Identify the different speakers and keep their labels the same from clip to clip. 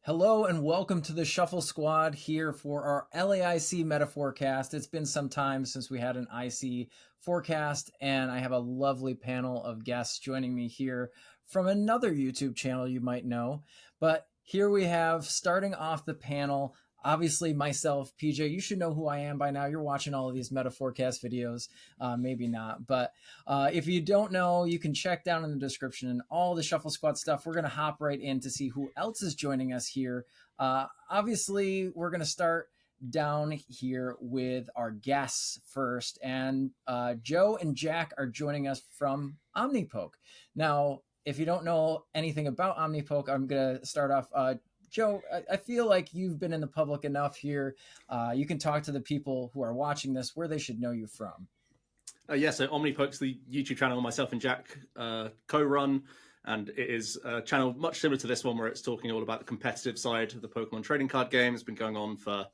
Speaker 1: Hello and welcome to the Shuffle Squad here for our LAIC meta forecast. It's been some time since we had an IC forecast, and I have a lovely panel of guests joining me here from another YouTube channel you might know. But here we have, starting off the panel, obviously myself, PJ. You should know who I am by now. You're watching all of these meta forecast videos. Maybe not, but if you don't know, you can check down in the description and all the Shuffle Squad stuff. We're going to hop right in to see who else is joining us here. Obviously, we're going to start down here with our guests first, and Joe and Jack are joining us from Omnipoke. Now, if you don't know anything about Omnipoke, I'm going to start off. Joe, I feel like you've been in the public enough here. You can talk to the people who are watching this where they should know you from.
Speaker 2: So Omnipoke's the YouTube channel myself and Jack co-run, and it is a channel much similar to this one where it's talking all about the competitive side of the Pokemon trading card game. It's been going on for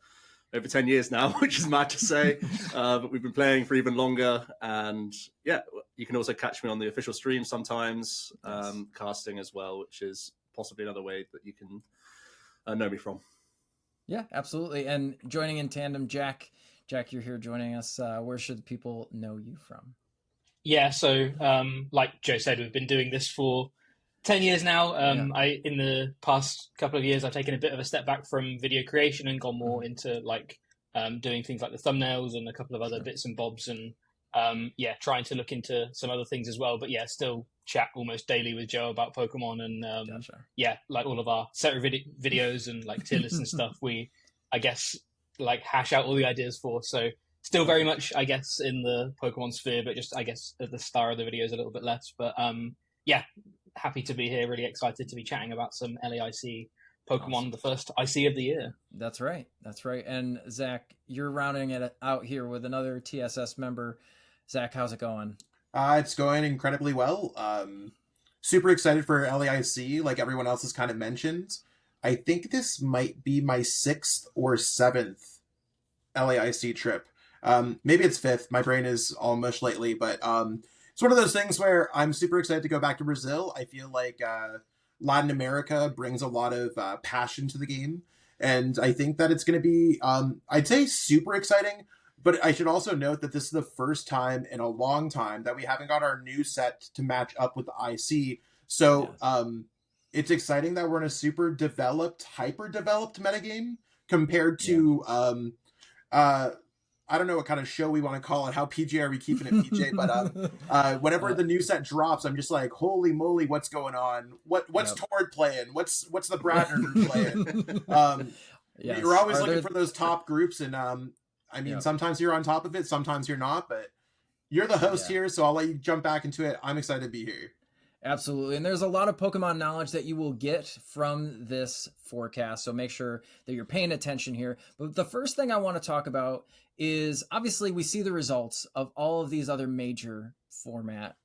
Speaker 2: over 10 years now, which is mad to say, but we've been playing for even longer. And yeah, you can also catch me on the official stream sometimes, casting as well, which is possibly another way that you can know me from.
Speaker 1: Yeah, absolutely. And joining in tandem, Jack, you're here joining us. Where should people know you from?
Speaker 3: Yeah, so like Joe said, we've been doing this for 10 years now. In the past couple of years, I've taken a bit of a step back from video creation and gone more into doing things like the thumbnails and a couple of other bits and bobs, and trying to look into some other things as well. But yeah, still chat almost daily with Joe about Pokemon, and
Speaker 1: Gotcha.
Speaker 3: like all of our set of videos and like tier lists and stuff, we hash out all the ideas for. So still very much, I guess, in the Pokemon sphere, but just, I guess, at the star of the videos a little bit less. But happy to be here. Really excited to be chatting about some LAIC Pokemon, awesome. The first IC of the year.
Speaker 1: That's right. And Zach, you're rounding it out here with another TSS member. Zach, how's it going?
Speaker 4: It's going incredibly well. Super excited for LAIC, like everyone else has kind of mentioned. I think this might be my 6th or 7th LAIC trip. Maybe it's 5th. My brain is all mush lately, but it's one of those things where I'm super excited to go back to Brazil. I feel like Latin America brings a lot of passion to the game, and I think that it's going to be, I'd say, super exciting. But I should also note that this is the first time in a long time that we haven't got our new set to match up with the IC. So it's exciting that we're in a super developed, hyper-developed metagame compared to, I don't know what kind of show we want to call it. How PG are we keeping it PJ? But whenever the new set drops, I'm just like, holy moly, what's going on? What's Tord playing? What's the Bradner group playing? You're always looking for those top groups, and sometimes you're on top of it, sometimes you're not, but you're the host here, so I'll let you jump back into it. I'm excited to be here.
Speaker 1: Absolutely. And there's a lot of Pokemon knowledge that you will get from this forecast, so make sure that you're paying attention here. But the first thing I want to talk about is, obviously, we see the results of all of these other major format,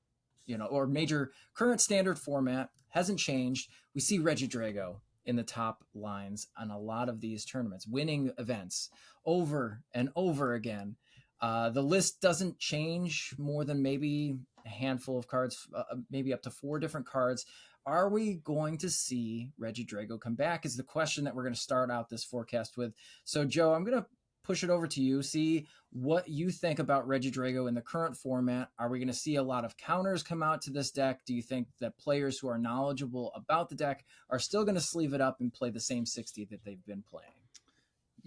Speaker 1: or major current standard format hasn't changed. We see Regidrago in the top lines on a lot of these tournaments, winning events over and over again. The list doesn't change more than maybe a handful of cards, maybe up to 4 different cards. Are we going to see Regidrago come back is the question that we're going to start out this forecast with. So, Joe, I'm going to push it over to you. See what you think about Regidrago in the current format. Are we going to see a lot of counters come out to this deck? Do you think that players who are knowledgeable about the deck are still going to sleeve it up and play the same 60 that they've been playing?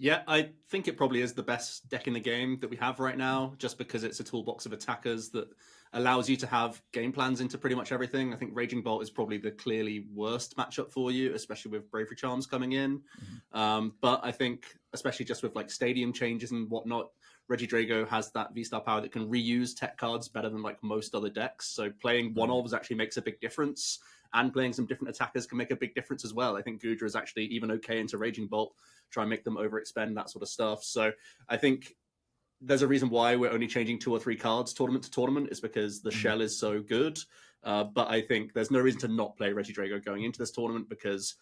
Speaker 2: Yeah, I think it probably is the best deck in the game that we have right now, just because it's a toolbox of attackers that allows you to have game plans into pretty much everything. I think Raging Bolt is probably the clearly worst matchup for you, especially with Bravery Charms coming in. But I think, especially just with stadium changes and whatnot, Regidrago has that V-Star power that can reuse tech cards better than most other decks. So playing one-ofs actually makes a big difference, and playing some different attackers can make a big difference as well. I think Gudra is actually even okay into Raging Bolt, try and make them overexpend, that sort of stuff. So I think there's a reason why we're only changing 2 or 3 cards tournament to tournament, is because the shell is so good. But I think there's no reason to not play Regidrago going into this tournament, because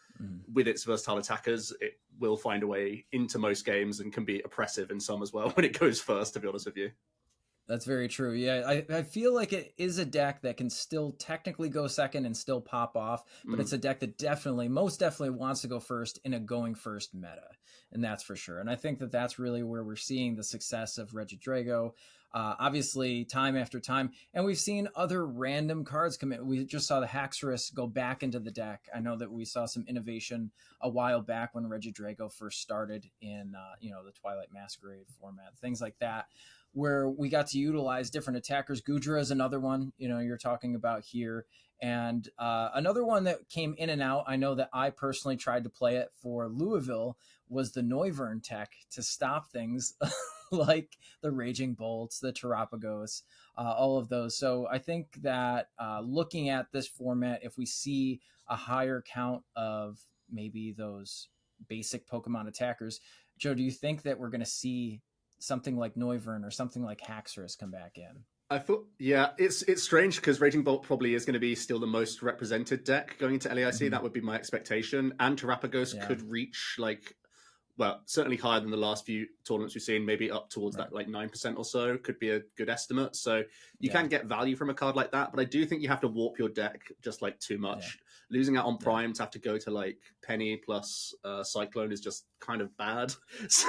Speaker 2: with its versatile attackers, it will find a way into most games and can be oppressive in some as well when it goes first, to be honest with you.
Speaker 1: That's very true. Yeah, I feel like it is a deck that can still technically go second and still pop off, but it's a deck that most definitely wants to go first in a going first meta, and that's for sure. And I think that that's really where we're seeing the success of Regidrago. Obviously, time after time, and we've seen other random cards come in. We just saw the Haxorus go back into the deck. I know that we saw some innovation a while back when Regidrago first started in the Twilight Masquerade format, things like that, where we got to utilize different attackers. Gudra is another one, you're talking about here. And another one that came in and out, I know that I personally tried to play it for Louisville, was the Noivern tech to stop things like the Raging Bolts, the Terapagos, all of those. So I think that looking at this format, if we see a higher count of maybe those basic Pokemon attackers, Joe, do you think that we're going to see something like Noivern or something like Haxorus come back in?
Speaker 2: I thought, yeah, it's strange because Raging Bolt probably is going to be still the most represented deck going into LAIC. Mm-hmm. That would be my expectation. And Terapagos could reach certainly higher than the last few tournaments we've seen, maybe up towards that 9% or so could be a good estimate. So you can get value from a card like that, but I do think you have to warp your deck just too much. Yeah. Losing out on Prime to have to go to Penny plus Cyclone is just kind of bad. So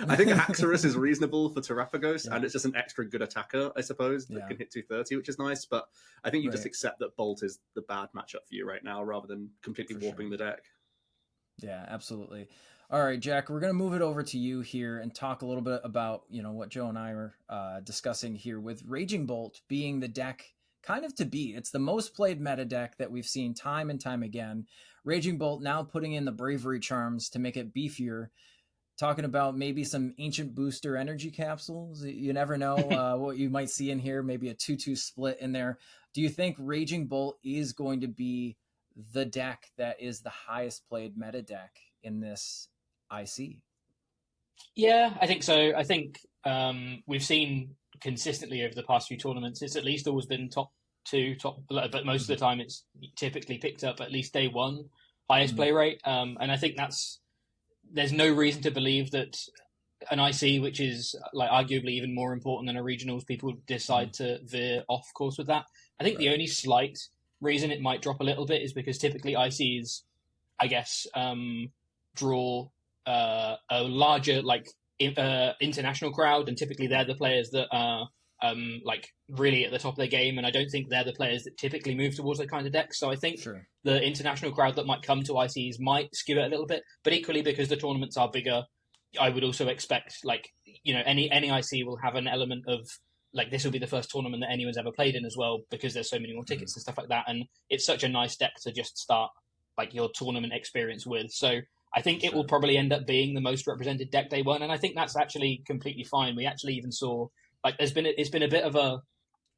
Speaker 2: I think a Haxorus is reasonable for Terapagos, and it's just an extra good attacker, I suppose, that can hit 230, which is nice. But I think you just accept that Bolt is the bad matchup for you right now, rather than completely warping the deck.
Speaker 1: Yeah, absolutely. All right, Jack, we're going to move it over to you here and talk a little bit about, what Joe and I were discussing here with Raging Bolt being the deck kind of to beat. It's the most played meta deck that we've seen time and time again. Raging Bolt now putting in the Bravery Charms to make it beefier. Talking about maybe some Ancient Booster energy capsules. You never know what you might see in here. Maybe a 2-2 split in there. Do you think Raging Bolt is going to be the deck that is the highest played meta deck in this IC?
Speaker 3: Yeah, I think so. I think we've seen consistently over the past few tournaments, it's at least always been top two, but most of the time it's typically picked up at least day one highest play rate. And I think there's no reason to believe that an IC, which is arguably even more important than a regionals, people decide to veer off course with that. I think the only slight reason it might drop a little bit is because typically ICs, I guess, draw a larger international crowd, and typically they're the players that are really at the top of their game, and I don't think they're the players that typically move towards that kind of deck. So I think the international crowd that might come to ICs might skew it a little bit, but equally because the tournaments are bigger, I would also expect any IC will have an element of this will be the first tournament that anyone's ever played in as well, because there's so many more tickets and stuff like that, and it's such a nice deck to just start your tournament experience with. So I think it will probably end up being the most represented deck day one, and I think that's actually completely fine. We actually even saw it's been a bit of a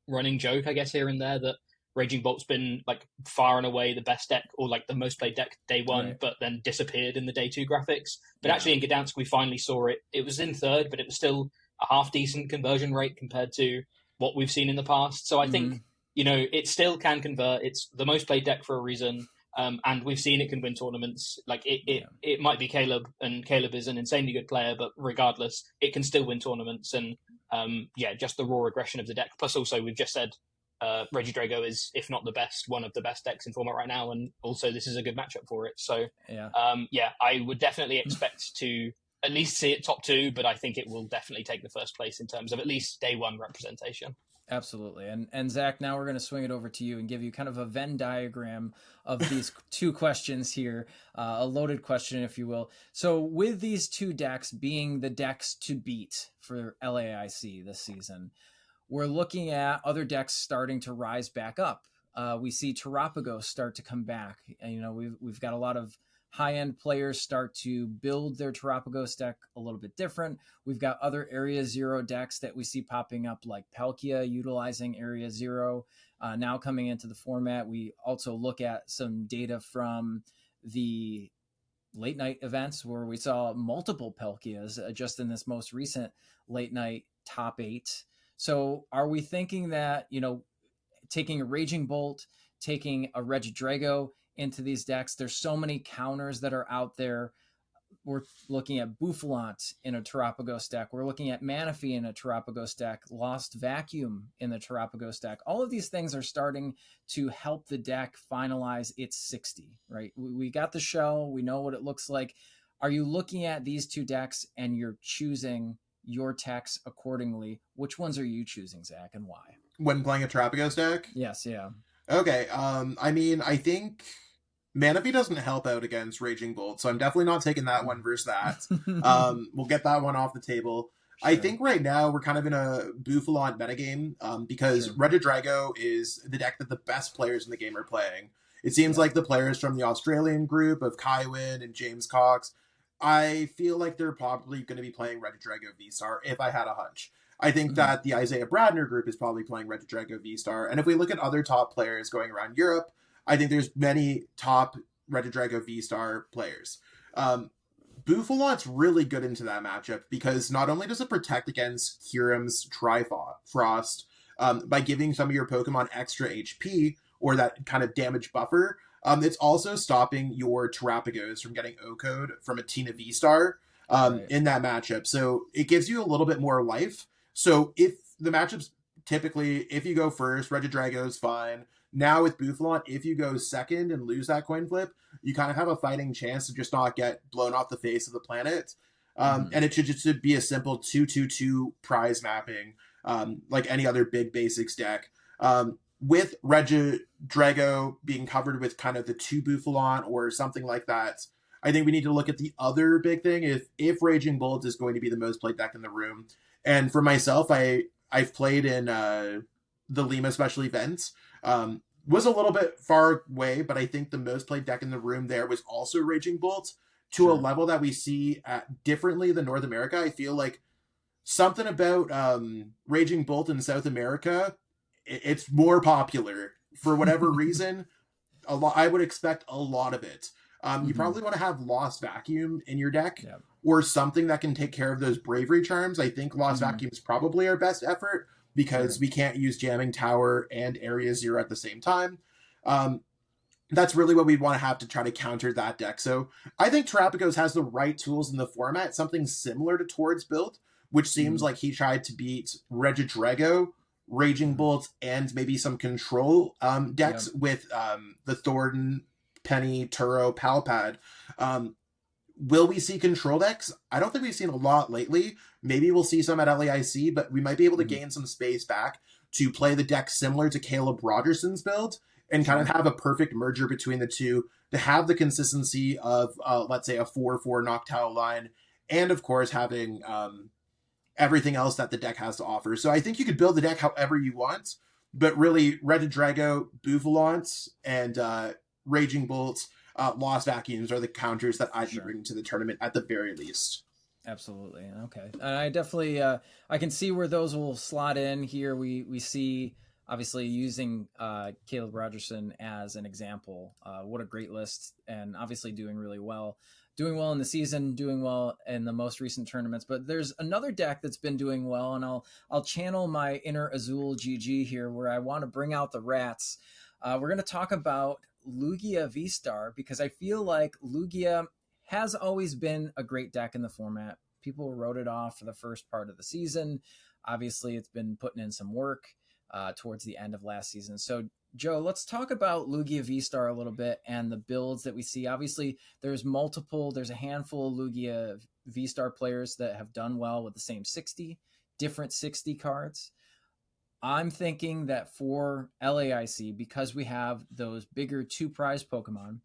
Speaker 3: running joke, I guess, here and there that Raging Bolt's been far and away the best deck or the most played deck day one, but then disappeared in the day two graphics. But actually in Gdansk we finally saw it. It was in third, but it was still a half decent conversion rate compared to what we've seen in the past. So I think it still can convert. It's the most played deck for a reason. And we've seen it can win tournaments. It might be Caleb, and Caleb is an insanely good player, but regardless, it can still win tournaments. And just the raw aggression of the deck. Plus, also we've just said Regidrago is, if not the best, one of the best decks in format right now, and also this is a good matchup for it. So I would definitely expect to at least see it top two, but I think it will definitely take the first place in terms of at least day one representation.
Speaker 1: Absolutely. And Zach, now we're going to swing it over to you and give you kind of a Venn diagram of these two questions here, a loaded question, if you will. So with these two decks being the decks to beat for LAIC this season, we're looking at other decks starting to rise back up. We see Terapagos start to come back. And, we've got a lot of high-end players start to build their Terapagos deck a little bit different. We've got other Area Zero decks that we see popping up, like Palkia utilizing Area Zero now coming into the format. We also look at some data from the late night events where we saw multiple Palkias just in this most recent late night top 8. So are we thinking that, taking a Raging Bolt, taking a Regidrago into these decks, there's so many counters that are out there. we're looking at Boufflant in a Terapagos deck. We're looking at Manaphy in a Terapagos deck, Lost Vacuum in the Terapagos deck. All of these things are starting to help the deck finalize its 60, right? We got the shell. We know what it looks like. Are you looking at these two decks and you're choosing your techs accordingly? Which ones are you choosing, Zach, and why?
Speaker 4: When playing a Terapagos deck?
Speaker 1: Yes, yeah.
Speaker 4: Okay, I mean, I think Manaphy doesn't help out against Raging Bolt, so I'm definitely not taking that one versus that. We'll get that one off the table. Sure. I think right now we're kind of in a Boufflant metagame because Regidrago is the deck that the best players in the game are playing. It seems like the players from the Australian group of Kywin and James Cox, I feel like they're probably going to be playing Regidrago V-Star if I had a hunch. I think that the Isaiah Bradner group is probably playing Regidrago V-Star. And if we look at other top players going around Europe, I think there's many top Regidrago V-Star players. Bouffalant's really good into that matchup because not only does it protect against Kyurem's Trifrost by giving some of your Pokemon extra HP or that kind of damage buffer, it's also stopping your Terapagos from getting O-Code from a Tina V-Star in that matchup. So it gives you a little bit more life. So if the matchups typically, if you go first, Regidrago's fine. Now with Boufflant, if you go second and lose that coin flip, you kind of have a fighting chance to just not get blown off the face of the planet. And it should just be a simple 2-2-2 prize mapping, like any other big basics deck. With Regidrago being covered with kind of the 2 Boufflant or something like that, I think we need to look at the other big thing. If Raging Bolt is going to be the most played deck in the room, and for myself, I've played in the Lima special events. Was a little bit far away, but I think the most played deck in the room there was also Raging Bolt to a level that we see differently than North America. I feel like something about Raging Bolt in South America, it's more popular for whatever reason. I would expect a lot of it. You probably want to have Lost Vacuum in your deck or something that can take care of those Bravery Charms. I think Lost Vacuum is probably our best effort because we can't use Jamming Tower and Area Zero at the same time. That's really what we want to have to try to counter that deck. So I think Terapagos has the right tools in the format, something similar to Tord's build, which seems like he tried to beat Regidrago, Raging Bolt, and maybe some control decks with the Thornton, Penny, Turo, Palpad. Will we see control decks? I don't think we've seen a lot lately. Maybe we'll see some at LAIC, but we might be able to gain some space back to play the deck similar to Caleb Rogerson's build and kind of have a perfect merger between the two to have the consistency of, let's say, a 4-4 Noctowl line and, of course, having everything else that the deck has to offer. So I think you could build the deck however you want, but really Regidrago, Boufflant, and Raging Bolt, Lost Vacuums are the counters that I'd be bringing to the tournament at the very least.
Speaker 1: Absolutely. Okay. I definitely, I can see where those will slot in here. We see, obviously, using Caleb Rogerson as an example. What a great list, and obviously doing really well. Doing well in the season, doing well in the most recent tournaments. But there's another deck that's been doing well, and I'll channel my inner Azul GG here, where I want to bring out the rats. We're going to talk about Lugia V-Star, because I feel like Lugia has always been a great deck in the format. People wrote it off for the first part of the season. Obviously, it's been putting in some work towards the end of last season. So, Joe, let's talk about Lugia V-Star a little bit and the builds that we see. Obviously, there's a handful of Lugia V-Star players that have done well with the same 60, different 60 cards. I'm thinking that for LAIC, because we have those bigger 2 prize Pokemon,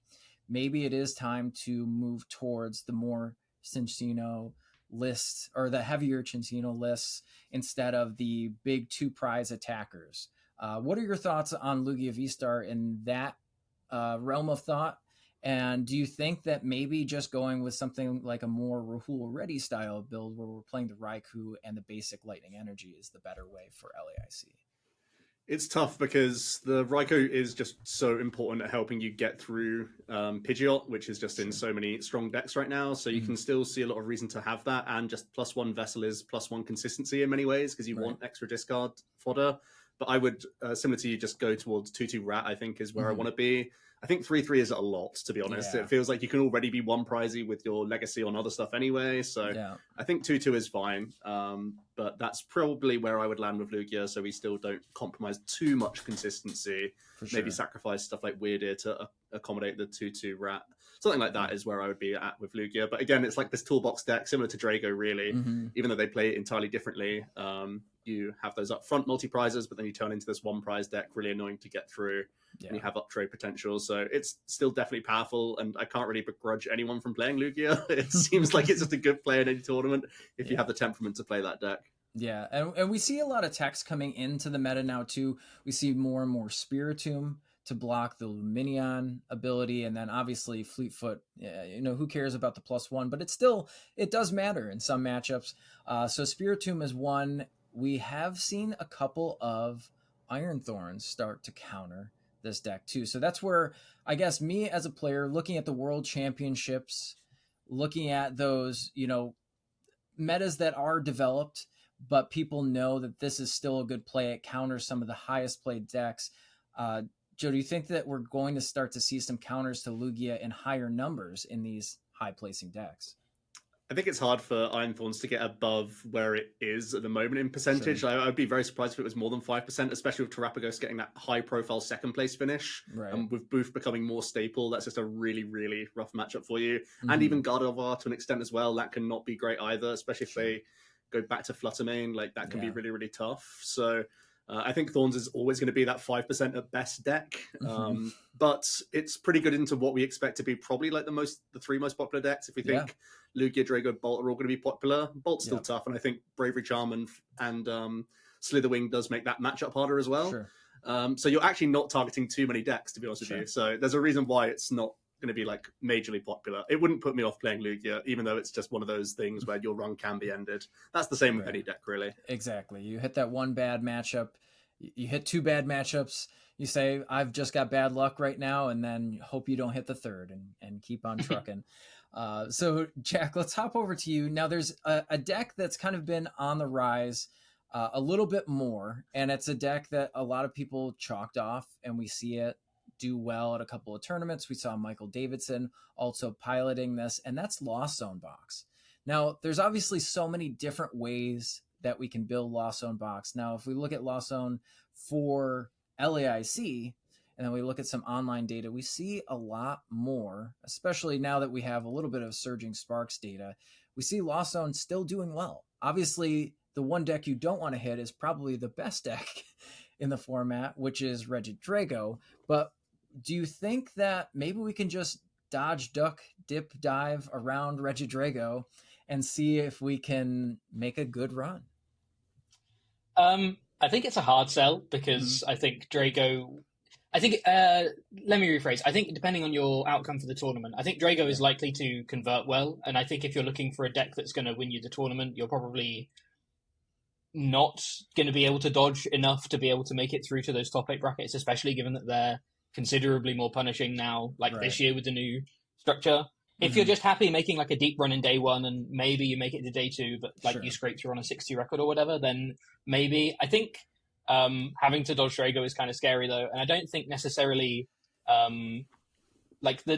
Speaker 1: maybe it is time to move towards the more Cinccino lists, or the heavier Cinccino lists, instead of the big 2 prize attackers. What are your thoughts on Lugia V-Star in that realm of thought? And do you think that maybe just going with something like a more Rahul Reddy style build, where we're playing the Raikou and the basic Lightning Energy, is the better way for LAIC?
Speaker 2: It's tough because the Raikou is just so important at helping you get through Pidgeot, which is just in so many strong decks right now. So you can still see a lot of reason to have that, and just +1 Vessel is +1 consistency in many ways because you want extra discard fodder. But I would, similar to you, just go towards 2-2 Rat, I think, is where I want to be. I think 3-3 is a lot, to be honest.
Speaker 1: Yeah.
Speaker 2: It feels like you can already be one prizey with your legacy on other stuff anyway. So I think 2-2 is fine. But that's probably where I would land with Lugia. So we still don't compromise too much consistency. Maybe sacrifice stuff like Weird Ear to accommodate the 2-2 rat. Something like that is where I would be at with Lugia. But again, it's like this toolbox deck, similar to Drago, really. Even though they play it entirely differently. You have those upfront multi-prizes, but then you turn into this one prize deck, really annoying to get through. And you have up trade potential. So it's still definitely powerful, and I can't really begrudge anyone from playing Lugia. It seems like it's just a good play in any tournament if you have the temperament to play that deck.
Speaker 1: Yeah, and we see a lot of techs coming into the meta now too. We see more and more Spiritomb to block the Luminion ability, and then obviously Fleetfoot. Who cares about the +1? But it does matter in some matchups. So Spiritomb is one. We have seen a couple of Iron Thorns start to counter this deck too. So that's where I guess me as a player looking at the World Championships, looking at those, metas that are developed, but people know that this is still a good play. It counters some of the highest played decks. Joe, do you think that we're going to start to see some counters to Lugia in higher numbers in these high placing decks?
Speaker 2: I think it's hard for Iron Thorns to get above where it is at the moment in percentage. Sure. I'd be very surprised if it was more than 5%, especially with Terapagos getting that high-profile second place finish.
Speaker 1: Right.
Speaker 2: With Booth becoming more staple, that's just a really, really rough matchup for you. And even Gardevoir to an extent as well, that can not be great either, especially if they go back to Fluttermane. Like, that can be really, really tough. So I think Thorns is always going to be that 5% at best deck. But it's pretty good into what we expect to be probably like the three most popular decks. If we think Lugia, Drago, Bolt are all going to be popular, Bolt's still tough. And I think Bravery Charm and Slitherwing does make that matchup harder as well.
Speaker 1: Sure.
Speaker 2: So you're actually not targeting too many decks, to be honest with you. So there's a reason why it's not going to be like majorly popular. It wouldn't put me off playing Lugia, even though it's just one of those things where your run can be ended. That's the same with any deck, really.
Speaker 1: Exactly. You hit that one bad matchup, you hit two bad matchups, you say, I've just got bad luck right now, and then hope you don't hit the third and keep on trucking. So Jack, let's hop over to you. Now there's a deck that's kind of been on the rise a little bit more, and it's a deck that a lot of people chalked off, and we see it do well at a couple of tournaments. We saw Michael Davidson also piloting this, and that's Lost Zone Box. Now, there's obviously so many different ways that we can build Lost Zone Box. Now, if we look at Lost Zone for LAIC, and then we look at some online data, we see a lot more, especially now that we have a little bit of Surging Sparks data. We see Lost Zone still doing well. Obviously, the one deck you don't want to hit is probably the best deck in the format, which is Regidrago. But do you think that maybe we can just dodge, duck, dip, dive around Regidrago and see if we can make a good run?
Speaker 3: I think it's a hard sell because I think Drago... let me rephrase. I think depending on your outcome for the tournament, I think Drago is likely to convert well. And I think if you're looking for a deck that's going to win you the tournament, you're probably not going to be able to dodge enough to be able to make it through to those top 8 brackets, especially given that they're considerably more punishing now, this year with the new structure. If you're just happy making like a deep run in day 1 and maybe you make it to day 2, but you scrape through on a 60 record or whatever, then maybe. I think having to dodge Drago is kind of scary though, and I don't think necessarily the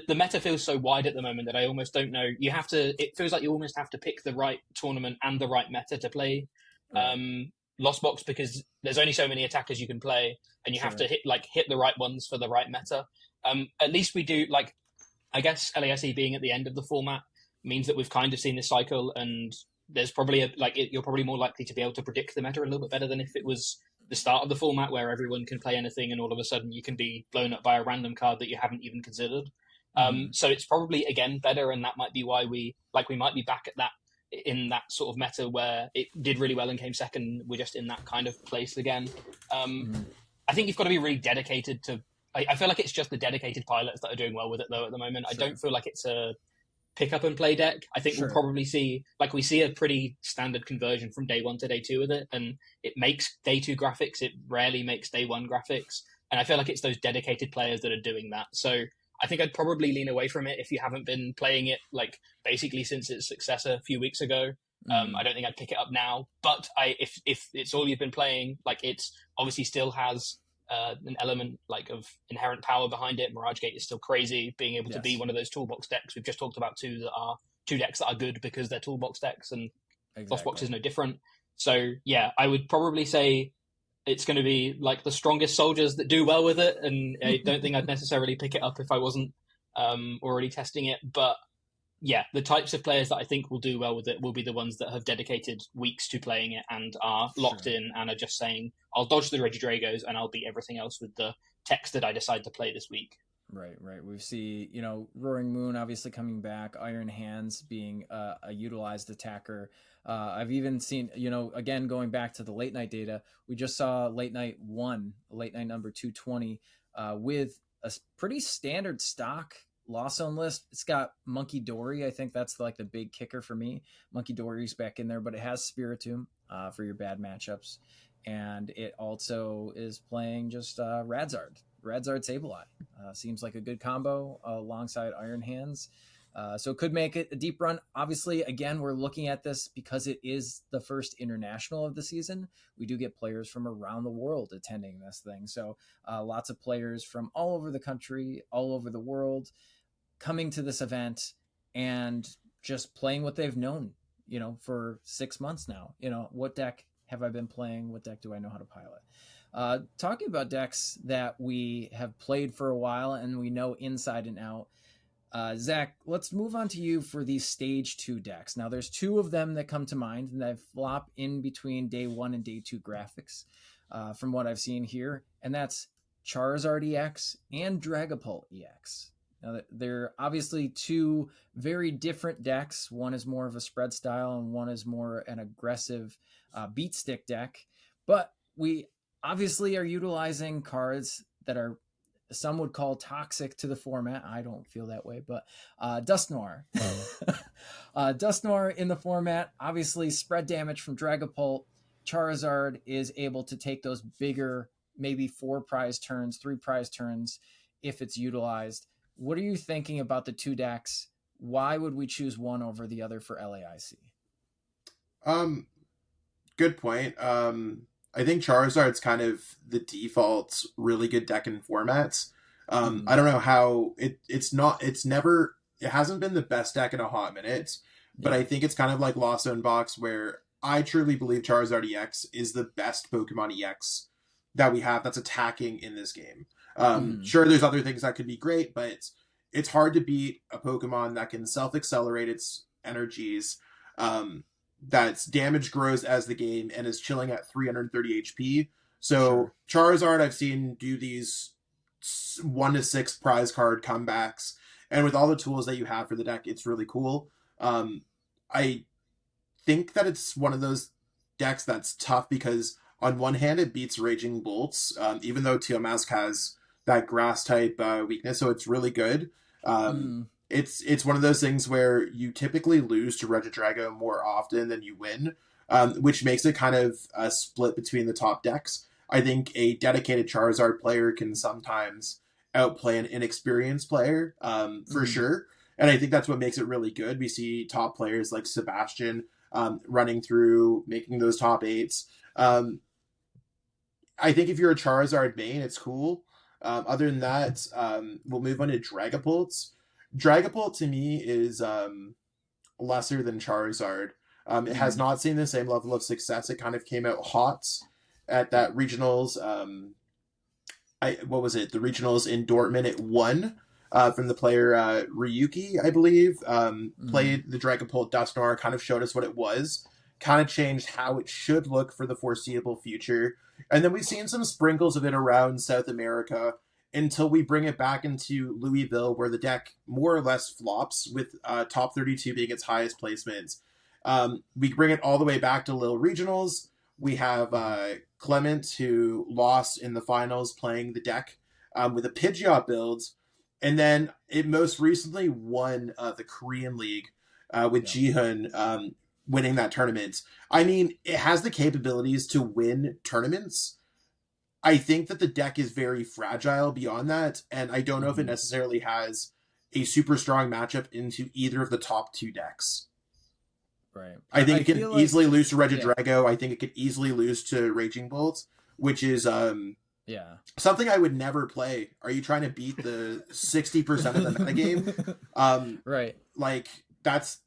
Speaker 3: meta feels so wide at the moment that I almost don't know. It feels like you almost have to pick the right tournament and the right meta to play Lost Box, because there's only so many attackers you can play, and you have to hit the right ones for the right meta. At least we do, I guess LASE being at the end of the format means that we've kind of seen this cycle, and there's probably you're probably more likely to be able to predict the meta a little bit better than if it was the start of the format where everyone can play anything and all of a sudden you can be blown up by a random card that you haven't even considered. So it's probably again better, and that might be why we might be back at that in that sort of meta where it did really well and came second. We're just in that kind of place again. I think you've got to be really dedicated to. I feel like it's just the dedicated pilots that are doing well with it though at the moment. I don't feel like it's a pick up and play deck. I think we'll probably see a pretty standard conversion from day 1 to day 2 with it, and it makes day 2 graphics. It rarely makes day 1 graphics, and I feel like it's those dedicated players that are doing that. So I think I'd probably lean away from it if you haven't been playing it basically since its successor a few weeks ago. I don't think I'd pick it up now, but if it's all you've been playing, it obviously still has an element like of inherent power behind it. Mirage Gate is still crazy, being able to be one of those toolbox decks. We've just talked about two decks that are good because they're toolbox decks, and Frostbox is no different. So yeah, I would probably say it's going to be like the strongest soldiers that do well with it, and I don't think I'd necessarily pick it up if I wasn't already testing it. But yeah, the types of players that I think will do well with it will be the ones that have dedicated weeks to playing it and are locked in and are just saying, I'll dodge the Regidragos and I'll beat everything else with the text that I decide to play this week.
Speaker 1: Right. We see, Roaring Moon obviously coming back, Iron Hands being a utilized attacker. I've even seen, again, going back to the late night data, we just saw late night number 220 with a pretty standard stock Lost Zone list. It's got Monkey Dory. I think that's like the big kicker for me. Monkey Dory's back in there, but it has Spiritomb for your bad matchups. And it also is playing just Radzard Sableye. Seems like a good combo alongside Iron Hands. So it could make it a deep run. Obviously, again, we're looking at this because it is the first international of the season. We do get players from around the world attending this thing. So lots of players from all over the country, all over the world coming to this event and just playing what they've known, for 6 months now. What deck have I been playing? What deck do I know how to pilot? Talking about decks that we have played for a while and we know inside and out, Zach, let's move on to you for these stage 2 decks. Now there's 2 of them that come to mind and that flop in between day 1 and day 2 graphics from what I've seen here. And that's Charizard EX and Dragapult EX. Now they're obviously 2 very different decks. One is more of a spread style and one is more an aggressive beat stick deck. But we obviously are utilizing cards that are, some would call toxic to the format. I don't feel that way, but Dusknoir. Dusknoir in the format, obviously spread damage from Dragapult. Charizard is able to take those bigger, maybe 4 prize turns, 3 prize turns if it's utilized. What are you thinking about the 2 decks? Why would we choose one over the other for LAIC?
Speaker 4: Good point. I think Charizard's kind of the default really good deck in formats. I don't know how it hasn't been the best deck in a hot minute, but I think it's kind of like Lost Zone Box, where I truly believe Charizard EX is the best Pokemon EX that we have that's attacking in this game. Sure, there's other things that could be great, but it's hard to beat a Pokemon that can self-accelerate its energies, that's damage grows as the game and is chilling at 330 HP. So Charizard, I've seen do these 1 to 6 prize card comebacks, and with all the tools that you have for the deck, it's really cool. I think that it's one of those decks that's tough because on one hand it beats Raging Bolts, even though Teomask has that grass type weakness, so it's really good. It's one of those things where you typically lose to Regidrago more often than you win, which makes it kind of a split between the top decks. I think a dedicated Charizard player can sometimes outplay an inexperienced player, for sure. And I think that's what makes it really good. We see top players like Sebastian running through, making those top 8s. I think if you're a Charizard main, it's cool. Other than that, we'll move on to Dragapults. Dragapult to me is lesser than Charizard. It has not seen the same level of success. It kind of came out hot at that regionals. What was it? The regionals in Dortmund. It won from the player Ryuki, I believe. Played the Dragapult Dusknoir, kind of showed us what it was. Kind of changed how it should look for the foreseeable future. And then we've seen some sprinkles of it around South America until we bring it back into Louisville, where the deck more or less flops, with top 32 being its highest placement. We bring it all the way back to Lille Regionals. We have Clement, who lost in the finals playing the deck with a Pidgeot build. And then it most recently won the Korean League with Jihun winning that tournament. I mean, it has the capabilities to win tournaments. I think that the deck is very fragile beyond that, and I don't know if it necessarily has a super strong matchup into either of the top 2 decks.
Speaker 1: Right.
Speaker 4: I think it can easily lose to Regidrago. I think it could easily lose to Raging Bolt, which is
Speaker 1: Yeah.
Speaker 4: Something I would never play. Are you trying to beat the 60% of the metagame?
Speaker 1: Right.
Speaker 4: Like, that's...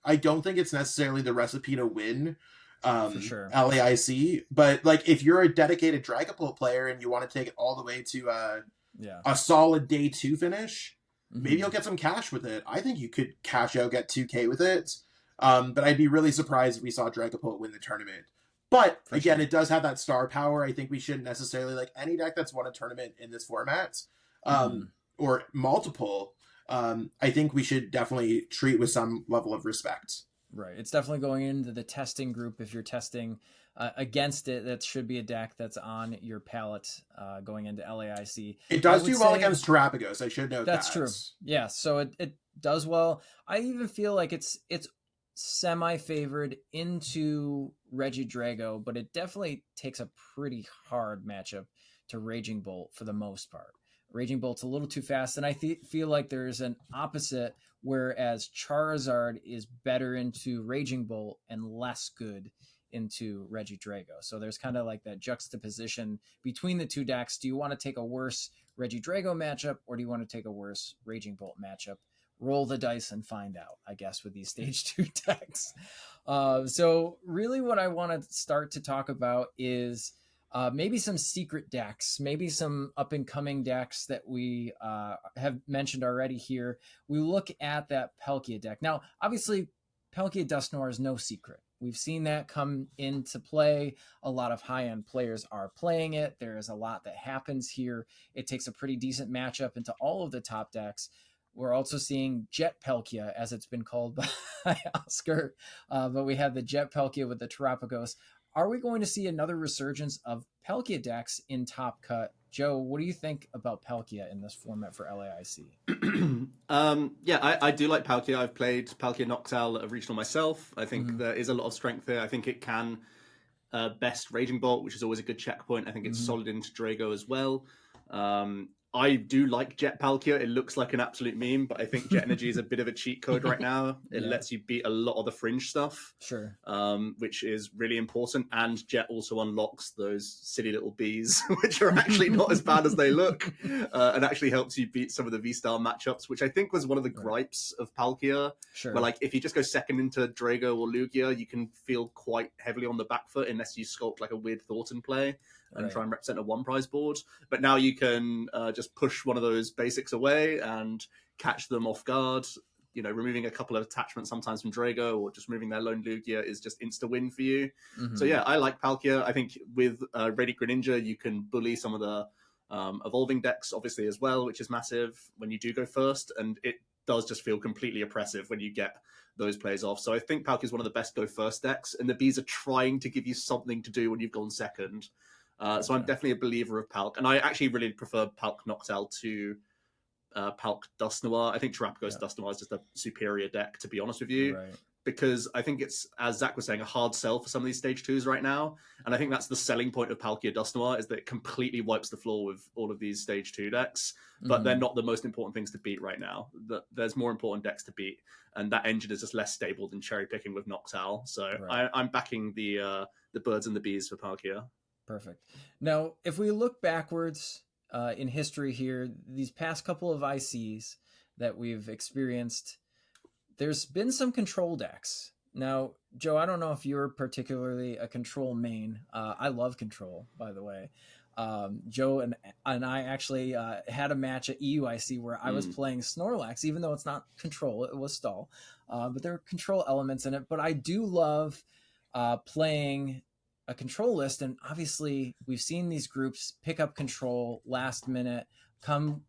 Speaker 4: I don't think it's necessarily the recipe to win
Speaker 1: For sure.
Speaker 4: LAIC, but like if you're a dedicated Dragapult player and you want to take it all the way to a solid day 2 finish, maybe you'll get some cash with it. I think you could cash out, get 2K with it. But I'd be really surprised if we saw Dragapult win the tournament. But again, it does have that star power. I think we shouldn't necessarily, like, any deck that's won a tournament in this format, or multiple, I think we should definitely treat with some level of respect.
Speaker 1: Right. It's definitely going into the testing group. If you're testing against it, that should be a deck that's on your palette going into LAIC.
Speaker 4: It does do well against Terrapagos. I should note that.
Speaker 1: That's true. Yeah. So it does well. I even feel like it's semi-favored into Regidrago, but it definitely takes a pretty hard matchup to Raging Bolt for the most part. Raging Bolt's a little too fast, and I feel like there's an opposite, whereas Charizard is better into Raging Bolt and less good into Regidrago. So there's kind of like that juxtaposition between the two decks. Do you want to take a worse Regidrago matchup, or do you want to take a worse Raging Bolt matchup? Roll the dice and find out, I guess, with these stage 2 decks. So really what I want to start to talk about is maybe some secret decks, maybe some up-and-coming decks that we have mentioned already here. We look at that Palkia deck. Now, obviously, Palkia Dusknoir is no secret. We've seen that come into play. A lot of high-end players are playing it. There is a lot that happens here. It takes a pretty decent matchup into all of the top decks. We're also seeing Jet Palkia, as it's been called by Oscar, but we have the Jet Palkia with the Terrapagos. Are we going to see another resurgence of Palkia decks in Top Cut? Joe, what do you think about Palkia in this format for LAIC?
Speaker 2: I do like Palkia. I've played Palkia Noctowl at a regional myself. I think there is a lot of strength there. I think it can best Raging Bolt, which is always a good checkpoint. I think it's solid into Drago as well. I do like Jet Palkia. It looks like an absolute meme, but I think Jet Energy is a bit of a cheat code right now. It lets you beat a lot of the fringe stuff, which is really important. And Jet also unlocks those silly little bees, which are actually not as bad as they look, and actually helps you beat some of the V-Star matchups, which I think was one of the gripes of Palkia. Where, like, if you just go second into Drago or Lugia, you can feel quite heavily on the back foot unless you sculpt like a weird Thornton play and try and represent a one prize board. But now you can just push one of those basics away and catch them off guard. You know, removing a couple of attachments sometimes from Drago or just removing their lone Lugia is just insta win for you. So yeah, I like Palkia. I think with Ready Greninja, you can bully some of the evolving decks obviously as well, which is massive when you do go first, and it does just feel completely oppressive when you get those plays off. So I think Palkia is one of the best go first decks, and the bees are trying to give you something to do when you've gone second. So I'm definitely a believer of Palk, and I actually really prefer Palk Noctowl to Palk Dusknoir. I think Terrapagos Dusknoir is just a superior deck, to be honest with you, because I think it's, as Zach was saying, a hard sell for some of these stage 2s right now, and I think that's the selling point of Palkia Dusknoir, is that it completely wipes the floor with all of these stage 2 decks, but they're not the most important things to beat right now. There's more important decks to beat, and that engine is just less stable than cherry picking with Noctowl. So I'm backing the birds and the bees for Palkia.
Speaker 1: Perfect. Now, if we look backwards in history here, these past couple of ICs that we've experienced, there's been some control decks. Now, Joe, I don't know if you're particularly a control main. I love control, by the way. Joe and I actually had a match at EUIC where I was playing Snorlax, even though it's not control, it was stall. But there are control elements in it. But I do love playing a control list, and obviously we've seen these groups pick up control last minute, come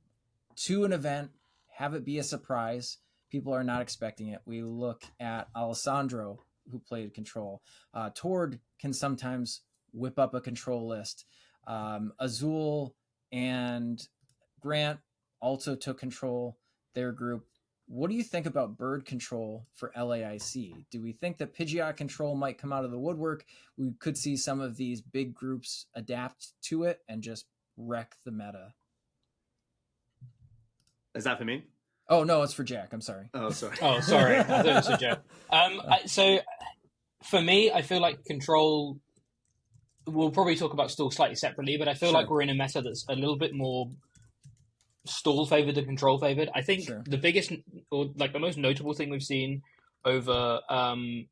Speaker 1: to an event, have it be a surprise. People are not expecting it. We look at Alessandro, who played control. Tord can sometimes whip up a control list. Azul and Grant also took control, their group. What do you think about bird control for LAIC? Do we think that Pidgeot control might come out of the woodwork? We could see some of these big groups adapt to it and just wreck the meta.
Speaker 2: Is that for me?
Speaker 1: Oh, no, it's for Jack. I'm sorry.
Speaker 2: Oh, sorry.
Speaker 3: I thought it was for Joe. So for me, I feel like control we'll probably talk about stall slightly separately, but I feel
Speaker 1: Sure.
Speaker 3: like we're in a meta that's a little bit more stall favored than control favored. I think
Speaker 1: Sure.
Speaker 3: the biggest, or like the most notable thing we've seen over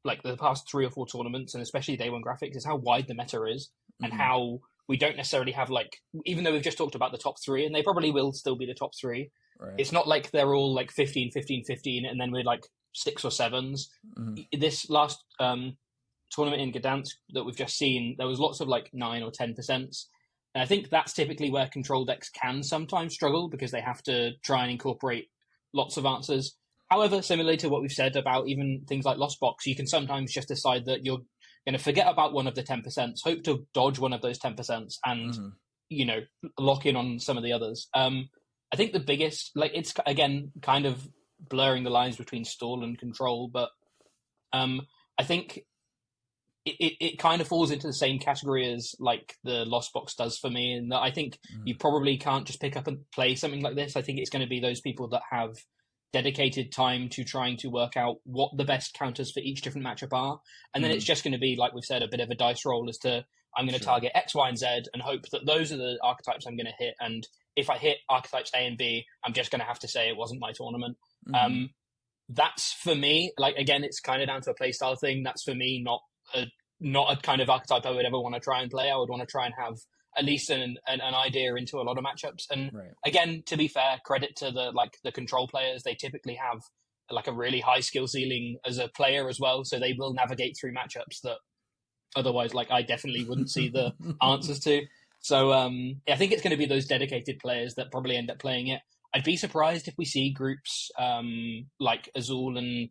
Speaker 3: like the past 3 or 4 tournaments, and especially day one graphics, is how wide the meta is, and
Speaker 1: Mhm.
Speaker 3: how we don't necessarily have, like, even though we've just talked about the top three, and they probably will still be the top three,
Speaker 1: Right.
Speaker 3: it's not like they're all like 15, 15, 15, and then we're like 6 or 7s.
Speaker 1: Mhm.
Speaker 3: This last tournament in Gdansk that we've just seen, there was lots of like 9 or 10%. And I think that's typically where control decks can sometimes struggle, because they have to try and incorporate lots of answers. However, similarly to what we've said about even things like Lost Box, you can sometimes just decide that you're going to forget about one of the 10%, hope to dodge one of those 10%, and
Speaker 1: Mhm.
Speaker 3: lock in on some of the others. I think the biggest, like, it's again kind of blurring the lines between stall and control, but I think it kind of falls into the same category as like the Lost Box does for me, and that I think you probably can't just pick up and play something like this. I think it's going to be those people that have dedicated time to trying to work out what the best counters for each different matchup are, and then it's just going to be, like we've said, a bit of a dice roll as to, I'm going to target X, Y, and Z and hope that those are the archetypes I'm going to hit, and if I hit archetypes A and B, I'm just going to have to say it wasn't my tournament. That's for me, like, again, it's kind of down to a playstyle thing. That's for me not a kind of archetype I would ever want to try and play. I would want to try and have at least an idea into a lot of matchups. And again, to be fair, credit to the control players. They typically have like a really high skill ceiling as a player as well, so they will navigate through matchups that otherwise, like, I definitely wouldn't see the answers to. So I think it's going to be those dedicated players that probably end up playing it. I'd be surprised if we see groups like Azul and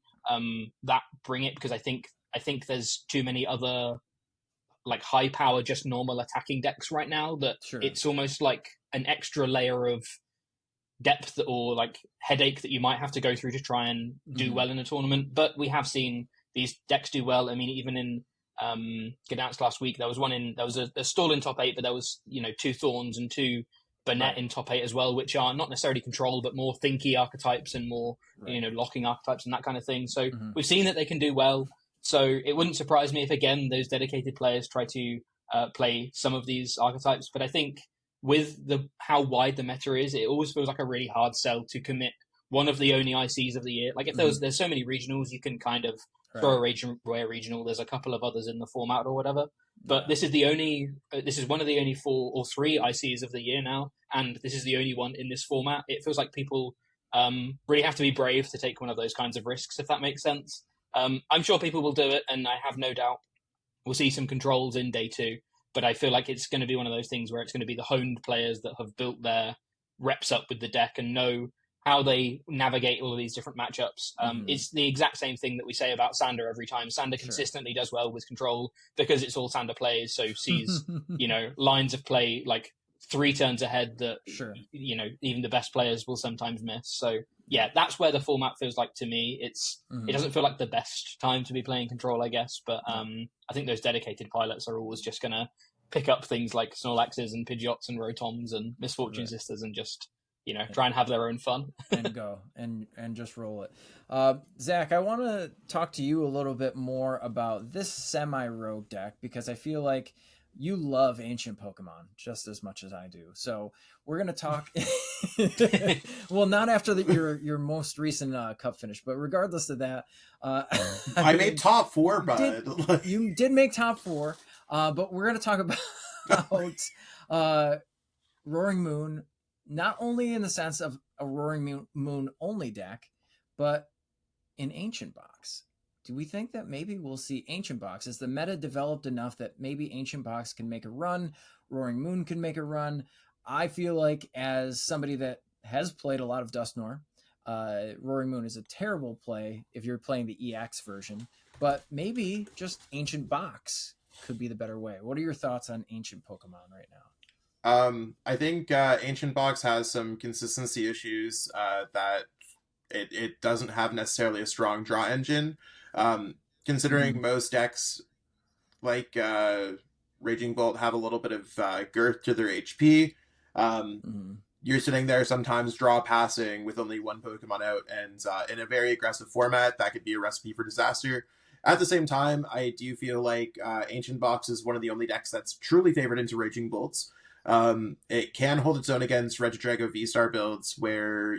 Speaker 3: that bring it, because I think there's too many other like high power, just normal attacking decks right now that it's almost like an extra layer of depth or like headache that you might have to go through to try and do well in a tournament. But we have seen these decks do well. I mean, even in Gdansk last week, there was a stall in top 8, but there was 2 Thorns and 2 Burnett in top 8 as well, which are not necessarily control, but more thinky archetypes and more locking archetypes and that kind of thing. So we've seen that they can do well. So it wouldn't surprise me if, again, those dedicated players try to play some of these archetypes. But I think with how wide the meta is, it always feels like a really hard sell to commit one of the only ICs of the year. Like, if there's so many regionals, you can kind of throw a rare regional. There's a couple of others in the format or whatever. But this is one of the only 4 or 3 ICs of the year now, and this is the only one in this format. It feels like people really have to be brave to take one of those kinds of risks, if that makes sense. I'm sure people will do it, and I have no doubt we'll see some controls in day 2. But I feel like it's going to be one of those things where it's going to be the honed players that have built their reps up with the deck and know how they navigate all of these different matchups. It's the exact same thing that we say about Sander every time. Sander consistently does well with control because it's all Sander plays, so sees lines of play like 3 turns ahead that even the best players will sometimes miss. So yeah, that's where the format feels like to me. It doesn't feel like the best time to be playing control, I guess, but I think those dedicated pilots are always just gonna pick up things like Snorlaxes and Pidgeots and Rotoms and Misfortune Sisters and just try and have their own fun
Speaker 1: and go and just roll it. Zach, I want to talk to you a little bit more about this semi-rogue deck, because I feel like you love ancient Pokemon just as much as I do. So we're going to talk. Well, not after your most recent cup finish, but regardless of that,
Speaker 4: I made top 4, bud.
Speaker 1: You did make top 4, but we're going to talk about Roaring Moon, not only in the sense of a Roaring Moon only deck, but in Ancient Box. Do we think that maybe we'll see Ancient Box? Is the meta developed enough that maybe Ancient Box can make a run, Roaring Moon can make a run? I feel like, as somebody that has played a lot of Dusknoir, Roaring Moon is a terrible play if you're playing the EX version, but maybe just Ancient Box could be the better way. What are your thoughts on Ancient Pokemon right now?
Speaker 4: I think Ancient Box has some consistency issues that it doesn't have necessarily a strong draw engine. Considering most decks like Raging Bolt have a little bit of girth to their HP, you're sitting there sometimes draw passing with only 1 Pokemon out, and in a very aggressive format, that could be a recipe for disaster. At the same time, I do feel like Ancient Box is one of the only decks that's truly favored into Raging Bolts. It can hold its own against Regidrago V-Star builds where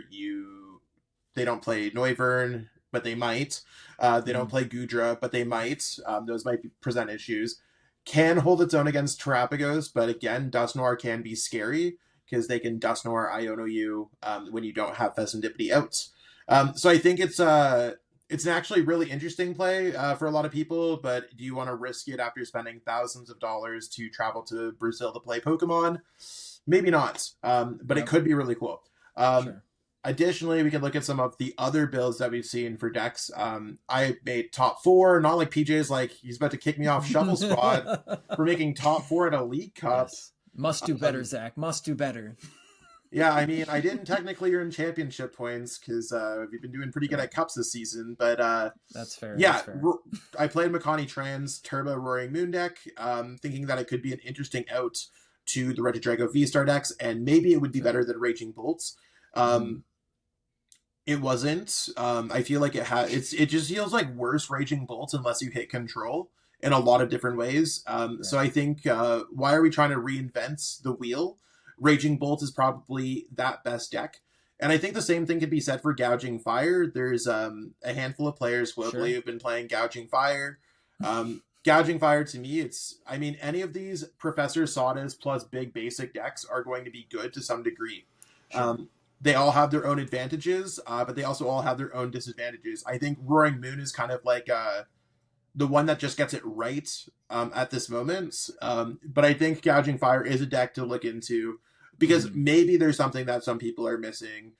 Speaker 4: they don't play Noivern, but they might. They don't play Gudra, but they might. Those might present issues. Can hold its own against Terrapagos, but again, Dust Noir can be scary because they can Dust Noir Iono you when you don't have Fecundipity out. So I think it's an actually really interesting play for a lot of people, but do you want to risk it after spending thousands of dollars to travel to Brazil to play Pokemon? Maybe not, but it could be really cool.
Speaker 1: Sure.
Speaker 4: Additionally, we can look at some of the other builds that we've seen for decks. I made top 4, not like PJ's like he's about to kick me off Shuffle Squad for making top 4 at a League Cup.
Speaker 1: Yes. Must do better, Zach. Must do better.
Speaker 4: Yeah, I mean, I didn't technically earn championship points because we've been doing pretty good at Cups this season, but
Speaker 1: that's fair.
Speaker 4: Yeah,
Speaker 1: that's fair.
Speaker 4: I played Makani Trans Turbo Roaring Moon deck, thinking that it could be an interesting out to the Regidrago V-Star decks, and maybe it would be better than Raging Bolts. It wasn't. I feel like it just feels like worse Raging Bolts unless you hit control in a lot of different ways. So I think, why are we trying to reinvent the wheel? Raging Bolt is probably that best deck. And I think the same thing could be said for Gouging Fire. There's a handful of players globally who've been playing Gouging Fire. Gouging Fire, to me, any of these Professor Sodas plus big basic decks are going to be good to some degree. Sure. They all have their own advantages, but they also all have their own disadvantages. I think Roaring Moon is kind of like the one that just gets it right at this moment. But I think Gouging Fire is a deck to look into because maybe there's something that some people are missing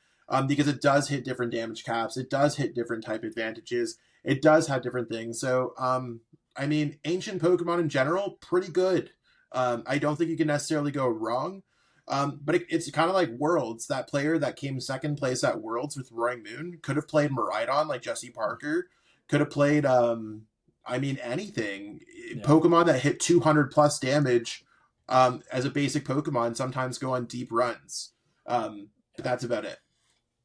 Speaker 4: because it does hit different damage caps. It does hit different type advantages. It does have different things. So, ancient Pokemon in general, pretty good. I don't think you can necessarily go wrong. But it's kind of like Worlds. That player that came second place at Worlds with Roaring Moon could have played Miraidon like Jesse Parker. Could have played, anything. Yeah. Pokemon that hit 200 plus damage as a basic Pokemon sometimes go on deep runs. But that's about it.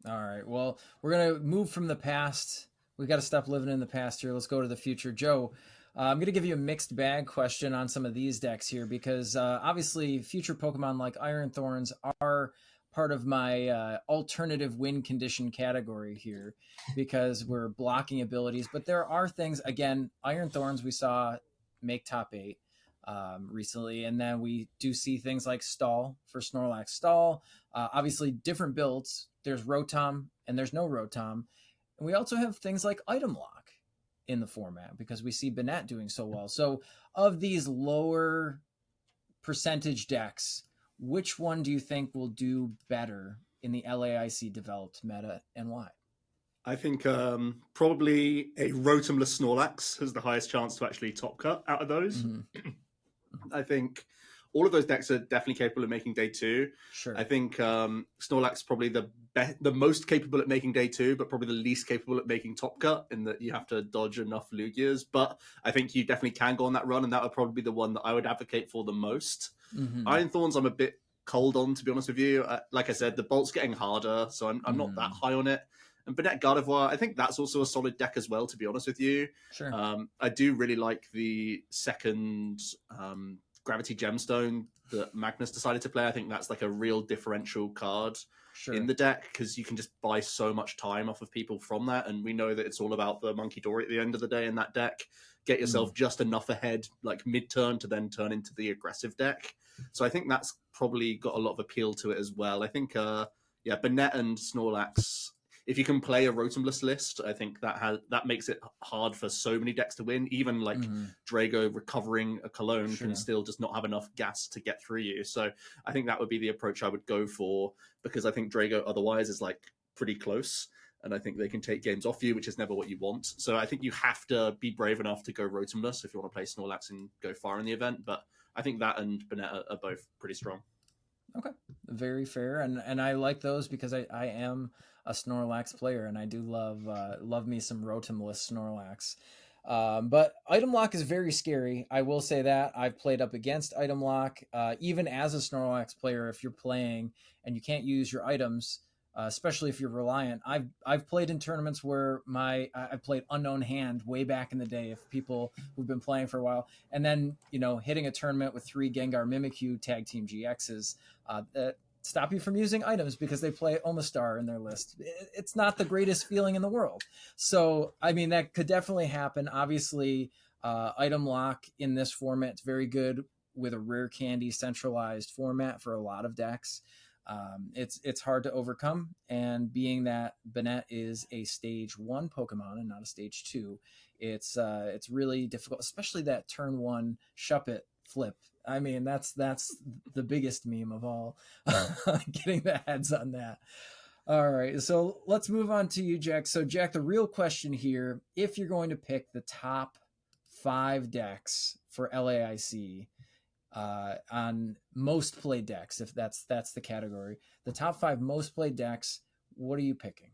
Speaker 1: All right. Well, we're going to move from the past. We got to stop living in the past here. Let's go to the future. Joe, I'm going to give you a mixed bag question on some of these decks here because obviously future Pokemon like Iron Thorns are part of my alternative win condition category here because we're blocking abilities. But there are things, again, Iron Thorns we saw make top 8 recently. And then we do see things like Stall for Snorlax Stall. Obviously different builds. There's Rotom and there's no Rotom. And we also have things like Item Lock in the format because we see Banette doing so well. So of these lower percentage decks, which one do you think will do better in the LAIC developed meta and why?
Speaker 2: I think probably a Rotomless Snorlax has the highest chance to actually top cut out of those. I think all of those decks are definitely capable of making day 2.
Speaker 1: Sure.
Speaker 2: I think Snorlax is probably the most capable at making day 2, but probably the least capable at making top cut in that you have to dodge enough Lugias. But I think you definitely can go on that run, and that would probably be the one that I would advocate for the most. Iron Thorns, I'm a bit cold on, to be honest with you. Like I said, the bolt's getting harder, so I'm not that high on it. And Banette Gardevoir, I think that's also a solid deck as well, to be honest with you.
Speaker 1: Sure.
Speaker 2: I do really like the second Gravity Gemstone that Magnus decided to play. I think that's like a real differential card in the deck because you can just buy so much time off of people from that. And we know that it's all about the Monkey Dory at the end of the day in that deck. Get yourself just enough ahead, like mid-turn, to then turn into the aggressive deck. So I think that's probably got a lot of appeal to it as well. I think, Banette and Snorlax, if you can play a Rotomless list, I think that makes it hard for so many decks to win. Even like Drago recovering a Cologne can still just not have enough gas to get through you. So I think that would be the approach I would go for because I think Drago otherwise is like pretty close. And I think they can take games off you, which is never what you want. So I think you have to be brave enough to go Rotomless if you want to play Snorlax and go far in the event. But I think that and Banette are both pretty strong.
Speaker 1: Okay, very fair. And I like those because I am a Snorlax player, and I do love me some Rotomless Snorlax. But Item Lock is very scary. I will say that. I've played up against Item Lock. Even as a Snorlax player, if you're playing and you can't use your items, especially if you're reliant. I've played in tournaments where I played Unknown Hand way back in the day. If people who've been playing for a while, and then hitting a tournament with 3 Gengar Mimikyu Tag Team GXs that stop you from using items because they play Omastar in their list. It's not the greatest feeling in the world. So I mean, that could definitely happen. Obviously, item lock in this format is very good with a rare candy centralized format for a lot of decks. It's hard to overcome, and being that Banette is a stage 1 Pokemon and not a stage 2, it's really difficult, especially that turn 1 Shuppet flip. I mean, that's the biggest meme of all, getting the heads on that. All right, so let's move on to you, Jack. So Jack, the real question here, if you're going to pick the top 5 decks for LAIC, on most played decks, if that's the category, the top 5 most played decks, what are you picking?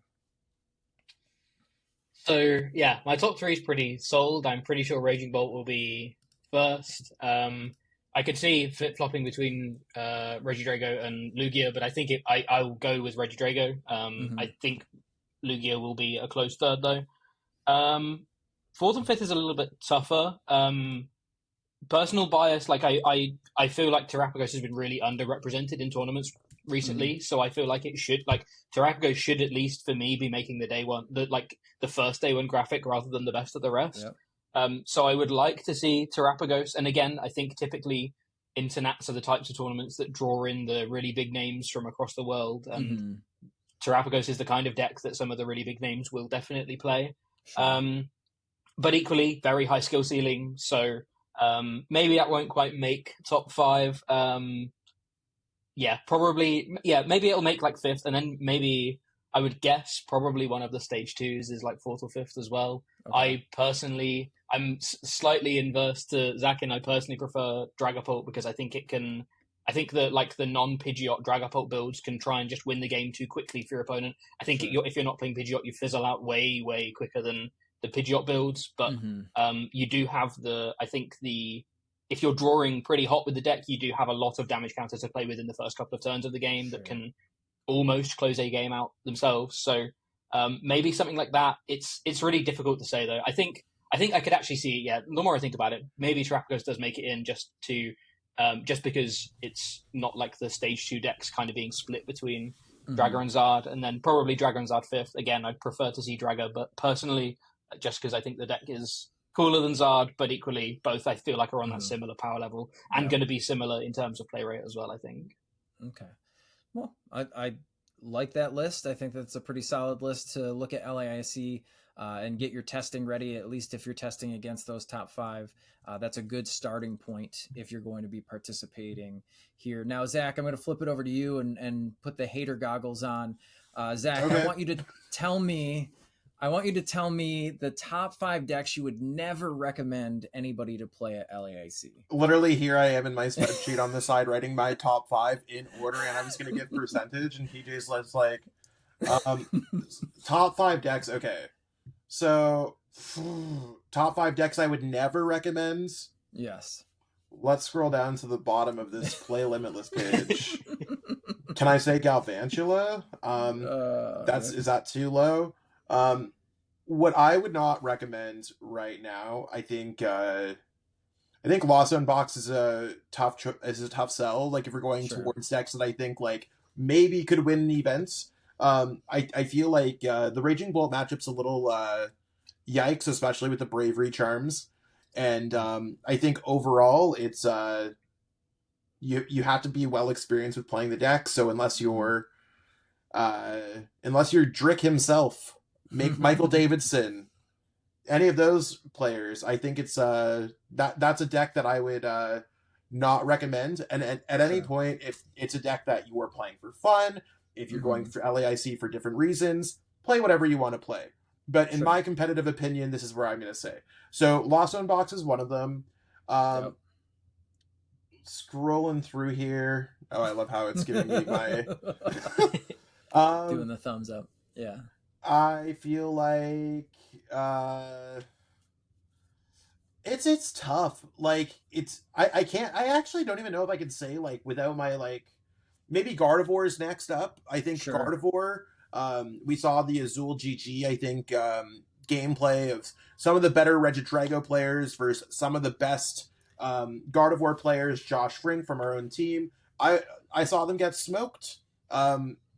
Speaker 3: So yeah, my top 3 is pretty sold. I'm pretty sure Raging Bolt will be first. I could see flip-flopping between Regidrago and Lugia, but I think I will go with Regidrago. I think Lugia will be a close third, though. 4th and 5th is a little bit tougher. Personal bias, like I feel like Terrapagos has been really underrepresented in tournaments recently, so I feel like Terrapagos should, at least for me, be making the first day 1 graphic rather than the best of the rest.
Speaker 1: Yep.
Speaker 3: So I would like to see Terrapagos, and again, I think typically Internats are the types of tournaments that draw in the really big names from across the world, and Terrapagos is the kind of deck that some of the really big names will definitely play. Sure. But equally, very high skill ceiling, so maybe that won't quite make top 5. Maybe it'll make like 5th, and then maybe I would guess probably one of the stage 2s is like 4th or 5th as well. Okay. I'm slightly inverse to Zach, and I personally prefer Dragapult because I think that like the non-Pidgeot Dragapult builds can try and just win the game too quickly for your opponent. I think if you're not playing Pidgeot, you fizzle out way, way quicker than the Pidgeot builds, but you do have if you're drawing pretty hot with the deck, you do have a lot of damage counters to play with in the first couple of turns of the game that can almost close a game out themselves. So maybe something like that. It's really difficult to say, though. I think I could actually see, the more I think about it, maybe Terrapagos does make it in just because it's not like the stage 2 decks kind of being split between Draga and Zard, and then probably Draga and Zard 5th. Again, I'd prefer to see Draga, but personally, just because I think the deck is cooler than Zard, but equally both I feel like are on that similar power level and going to be similar in terms of play rate as well, I think.
Speaker 1: Okay. Well, I like that list. I think that's a pretty solid list to look at LAIC and get your testing ready, at least if you're testing against those top 5. That's a good starting point if you're going to be participating here. Now, Zach, I'm going to flip it over to you and put the hater goggles on. Zach, okay. I want you to tell me the top 5 decks you would never recommend anybody to play at LAIC.
Speaker 4: Literally, here I am in my spreadsheet on the side writing my top 5 in order, and I'm just going to give percentage, and PJ's like, top 5 decks, okay. So, top 5 decks I would never recommend?
Speaker 1: Yes.
Speaker 4: Let's scroll down to the bottom of this Play Limitless page. Can I say Galvantula? Is that too low? What I would not recommend right now, I think Lost Zone Box is a tough sell. Like if we're going towards decks that I think like maybe could win events. I feel like the Raging Bolt matchup's a little yikes, especially with the Bravery Charms, and I think overall it's you have to be well experienced with playing the deck. So unless you're Drick himself. Make Michael Davidson, any of those players, I think it's that's a deck that I would not recommend. And at any point, if it's a deck that you are playing for fun, if you're going for LAIC for different reasons, play whatever you want to play. But in my competitive opinion, this is where I'm going to say. So Lost Zone Box is one of them. Scrolling through here. Oh, I love how it's giving me my
Speaker 1: doing the thumbs up. Yeah.
Speaker 4: I feel like it's tough. Like I actually don't even know if I can say like without my like maybe Gardevoir is next up. I think
Speaker 1: Sure.
Speaker 4: Gardevoir, we saw the Azul GG, I think, gameplay of some of the better Regidrago players versus some of the best Gardevoir players, Josh Frink from our own team. I saw them get smoked.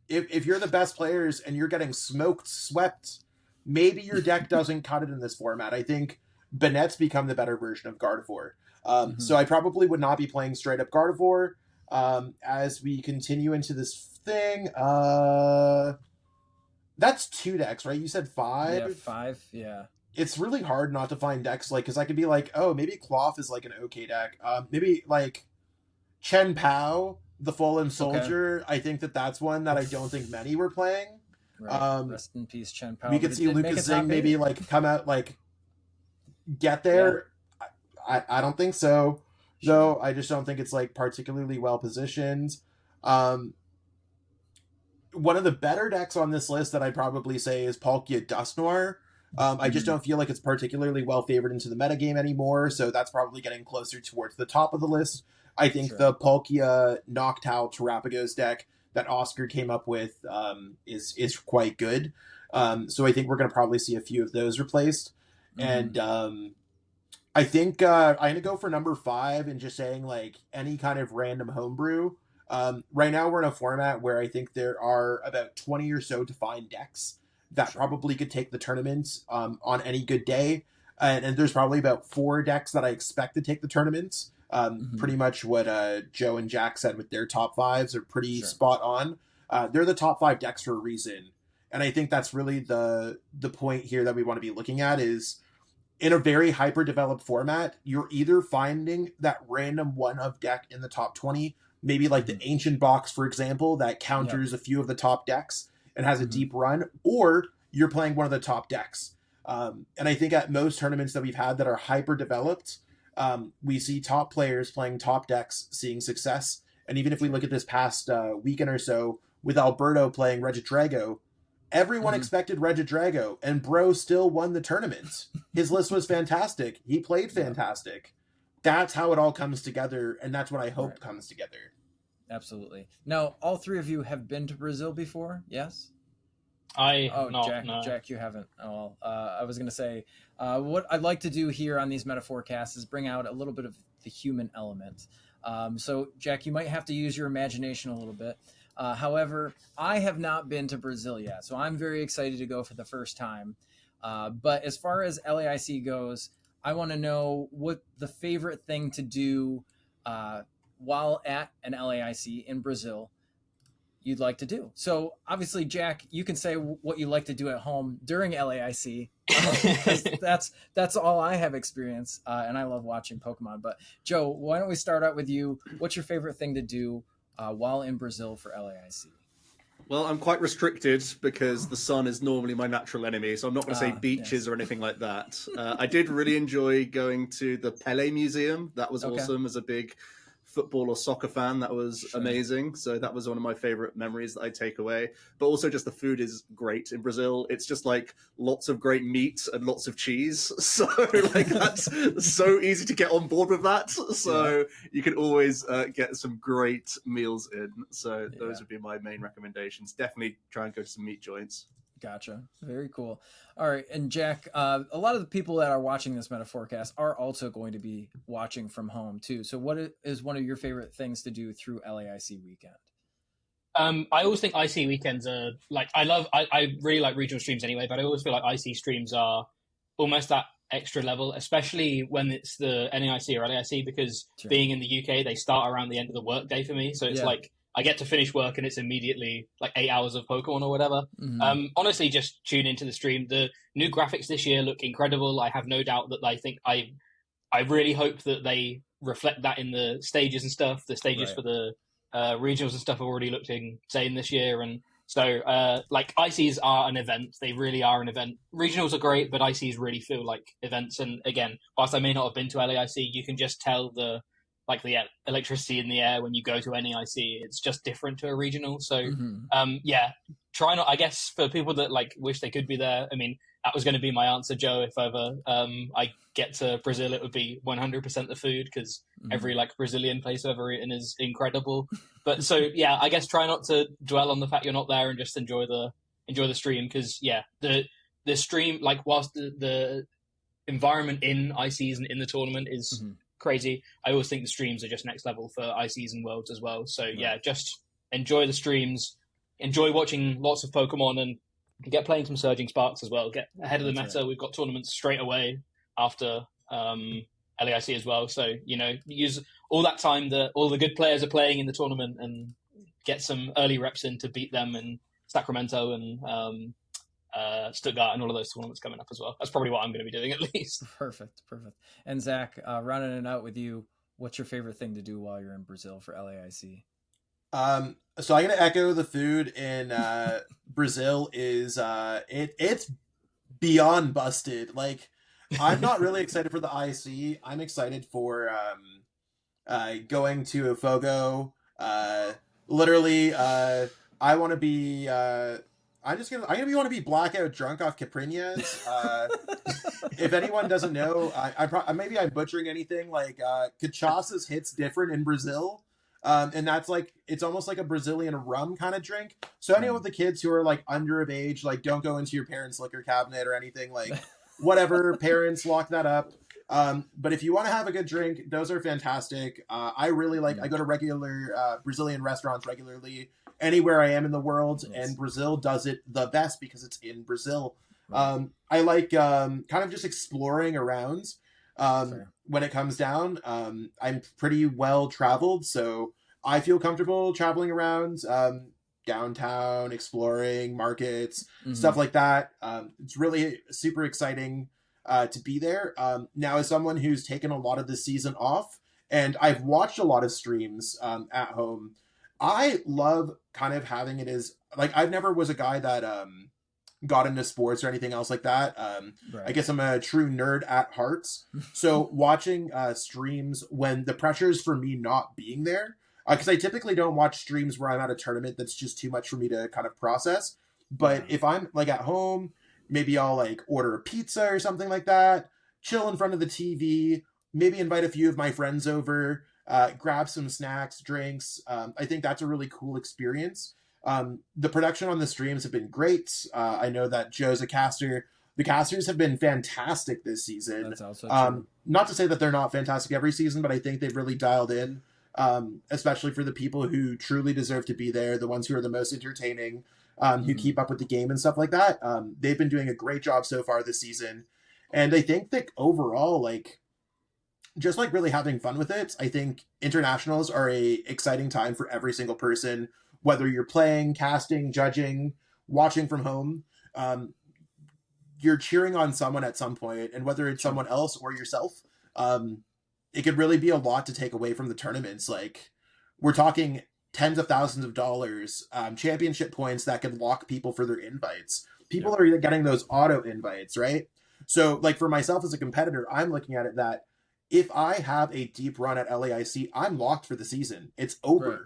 Speaker 4: If you're the best players and you're getting swept, maybe your deck doesn't cut it in this format. I think Banette's become the better version of Gardevoir. So I probably would not be playing straight up Gardevoir. As we continue into this thing, that's 2 decks, right? You said 5?
Speaker 1: Yeah, 5, yeah.
Speaker 4: It's really hard not to find decks, like, because I could be like, oh, maybe Cloth is like an okay deck. Maybe like Chen Pao, the Fallen Soldier. Okay. I think that's one that I don't think many were playing.
Speaker 1: Right. Rest in peace, Chen Pao.
Speaker 4: We could see Lucas Zing maybe like come out, like get there. Yeah. I don't think so. Sure. Though I just don't think it's like particularly well positioned. One of the better decks on this list that I'd probably say is Palkia Dust Noir. I just don't feel like it's particularly well favored into the metagame anymore, so that's probably getting closer towards the top of the list. I think the Palkia Noctowl Terrapagos deck that Oscar came up with is quite good. So I think we're going to probably see a few of those replaced. And I think I'm going to go for number 5 and just saying like any kind of random homebrew. Right now we're in a format where I think there are about 20 or so defined decks that probably could take the tournament on any good day. And there's probably about 4 decks that I expect to take the tournament. Pretty much what Joe and Jack said with their top 5s are pretty spot on. They're the top 5 decks for a reason. And I think that's really the point here that we want to be looking at is in a very hyper-developed format, you're either finding that random one of deck in the top 20, maybe like the Ancient Box, for example, that counters a few of the top decks and has a deep run, or you're playing one of the top decks. And I think at most tournaments that we've had that are hyper-developed, we see top players playing top decks seeing success. And even if we look at this past weekend or so with Alberto playing Regidrago, everyone expected Regidrago, and bro still won the tournament. His list was fantastic. He played fantastic. That's how it all comes together, and that's what I hope comes together.
Speaker 1: Absolutely. Now, all 3 of you have been to Brazil before, yes? Jack, you haven't. Oh, I was going to say, what I'd like to do here on these metaphorcasts is bring out a little bit of the human element. So, Jack, you might have to use your imagination a little bit. However, I have not been to Brazil yet, so I'm very excited to go for the first time. But as far as LAIC goes, I want to know what the favorite thing to do while at an LAIC in Brazil you'd like to do. So obviously, Jack, you can say what you like to do at home during LAIC. That's all I have experience, and I love watching Pokemon. But Joe, why don't we start out with you? What's your favorite thing to do while in Brazil for LAIC?
Speaker 2: Well, I'm quite restricted because the sun is normally my natural enemy, so I'm not going to say beaches or anything like that. I did really enjoy going to the Pele Museum. That was awesome as a big football or soccer fan. That was amazing. So that was one of my favorite memories that I take away. But also just the food is great in Brazil. It's just like lots of great meat and lots of cheese. So like that's so easy to get on board with that. So you can always get some great meals in. So those would be my main recommendations. Definitely try and go to some meat joints.
Speaker 1: Gotcha. Very cool. All right. And Jack, a lot of the people that are watching this Metaphorcast are also going to be watching from home too. So what is one of your favorite things to do through LAIC weekend?
Speaker 3: I always think IC weekends are like, I really like regional streams anyway, but I always feel like IC streams are almost that extra level, especially when it's the NAIC or LAIC, because being in the UK, they start around the end of the workday for me. So it's like, I get to finish work and it's immediately like 8 hours of Pokemon or whatever. Honestly, just tune into the stream. The new graphics this year look incredible. I have no doubt that I really hope that they reflect that in the stages and stuff. The stages for the regionals and stuff have already looked insane this year. And so like ICs are an event. They really are an event. Regionals are great, but ICs really feel like events. And again, whilst I may not have been to LAIC, you can just tell the like the electricity in the air when you go to any IC. It's just different to a regional. So yeah, try not. I guess for people that like wish they could be there. I mean, that was going to be my answer, Joe. If ever I get to Brazil, it would be 100% the food, because every like Brazilian place I've ever eaten is incredible. But so yeah, I guess try not to dwell on the fact you're not there and just enjoy the stream, because yeah, the stream, like whilst the environment in ICs and in the tournament is crazy, I always think the streams are just next level for ICs and Worlds as well. So yeah, just enjoy the streams, enjoy watching lots of Pokemon, and get playing some Surging Sparks as well. Get ahead of the meta. Right. We've got tournaments straight away after LAIC as well. So, you know, use all that time that all the good players are playing in the tournament and get some early reps in to beat them in Sacramento and Stuttgart and all of those tournaments coming up as well. That's probably what I'm going to be doing, at least.
Speaker 1: Perfect. And Zach, running it out with you, what's your favorite thing to do while you're in Brazil for LAIC?
Speaker 4: So I'm going to echo the food in Brazil is it's beyond busted. Like, I'm not really excited for the IC. I'm excited for going to a Fogo. Literally, I want to be I'm gonna be blackout drunk off Caipirinhas. If anyone doesn't know, maybe I'm butchering anything. Like cachaças hits different in Brazil, and that's like it's almost like a Brazilian rum kind of drink. So anyone with the kids who are like under of age, like don't go into your parents' liquor cabinet or anything. Like whatever, parents lock that up. But if you want to have a good drink, those are fantastic. I really like. I go to regular Brazilian restaurants regularly. Anywhere I am in the world, and Brazil does it the best because it's in Brazil. I like kind of just exploring around when it comes down. I'm pretty well traveled, so I feel comfortable traveling around downtown, exploring markets, stuff like that. It's really super exciting to be there. Now, as someone who's taken a lot of this season off, and I've watched a lot of streams at home, I love kind of having it as like I've never was a guy that got into sports or anything else like that. I guess I'm a true nerd at heart. So watching streams when the pressure's for me not being there, because I typically don't watch streams where I'm at a tournament that's just too much for me to kind of process. But if I'm like at home, maybe I'll like order a pizza or something like that, chill in front of the TV, maybe invite a few of my friends over. Grab some snacks, drinks. I think that's a really cool experience. The production on the streams have been great. I know that Joe's a caster. The casters have been fantastic this season.
Speaker 1: That's also true.
Speaker 4: Not to say that they're not fantastic every season, but I think they've really dialed in, especially for the people who truly deserve to be there, the ones who are the most entertaining, who keep up with the game and stuff like that. They've been doing a great job so far this season. And I think that overall, like, just like really having fun with it. I think internationals are a exciting time for every single person, whether you're playing, casting, judging, watching from home. You're cheering on someone at some point, and whether it's someone else or yourself, it could really be a lot to take away from the tournaments. Like we're talking tens of thousands of dollars, championship points that could lock people for their invites. People are getting those auto invites, right? So like for myself as a competitor, I'm looking at it that if I have a deep run at LAIC, I'm locked for the season. It's over. Right.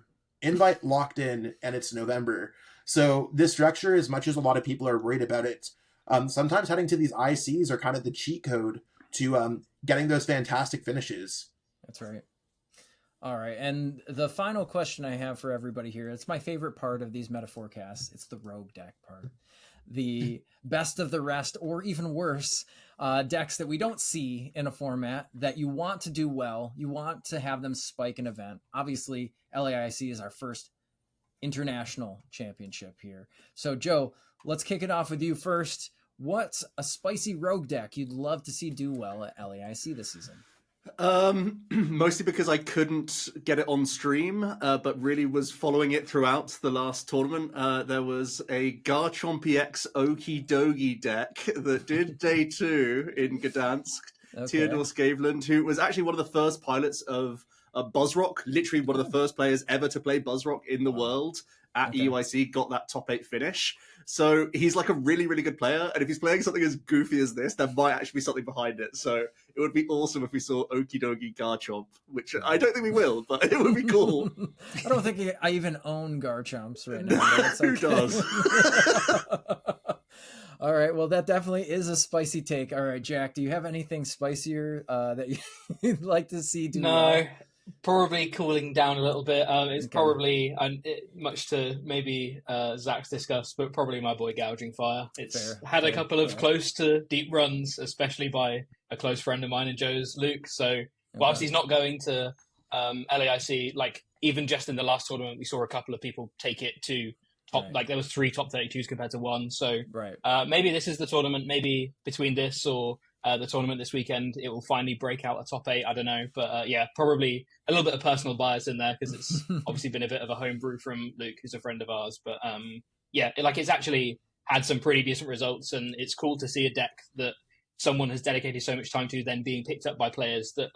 Speaker 4: Invite locked in, and it's November. So this structure, as much as a lot of people are worried about it, sometimes heading to these ICs are kind of the cheat code to getting those fantastic finishes.
Speaker 1: That's right. All right. And the final question I have for everybody here, it's my favorite part of these meta forecasts. It's the rogue deck part. The best of the rest, or even worse, decks that we don't see in a format that you want to do well. You want to have them spike an event. Obviously, LAIC is our first international championship here. So, Joe, let's kick it off with you first. What's a spicy rogue deck you'd love to see do well at LAIC this season?
Speaker 2: Mostly because I couldn't get it on stream, but really was following it throughout the last tournament. There was a Garchomp X Okie Dogie deck that did day 2 in Gdansk. Theodore Skaveland, who was actually one of the first pilots of Buzzrock, literally one of the first players ever to play Buzzrock in the world. at
Speaker 1: Okay.
Speaker 2: EUIC got that top 8 finish. So he's like a really, really good player. And if he's playing something as goofy as this, there might actually be something behind it. So it would be awesome if we saw Okidogi Garchomp, which I don't think we will, but it would be cool.
Speaker 1: I don't think I even own Garchomps right now. But it's
Speaker 2: Who does?
Speaker 1: All right. Well, that definitely is a spicy take. All right, Jack, do you have anything spicier that you'd like to see do?
Speaker 3: No, probably cooling down a little bit. It's
Speaker 1: Okay.
Speaker 3: probably, much to maybe Zach's discuss, but probably my boy Gouging Fire. It's had a couple of close to deep runs, especially by a close friend of mine and Joe's, Luke. So whilst he's not going to LAIC, like even just in the last tournament, we saw a couple of people take it to top, like there was 3 top 32s compared to 1. So maybe this is the tournament. Maybe between this or the tournament this weekend, it will finally break out a top 8. I don't know, but yeah, probably a little bit of personal bias in there because it's obviously been a bit of a homebrew from Luke, who's a friend of ours. But yeah, it's actually had some pretty decent results, and it's cool to see a deck that someone has dedicated so much time to then being picked up by players that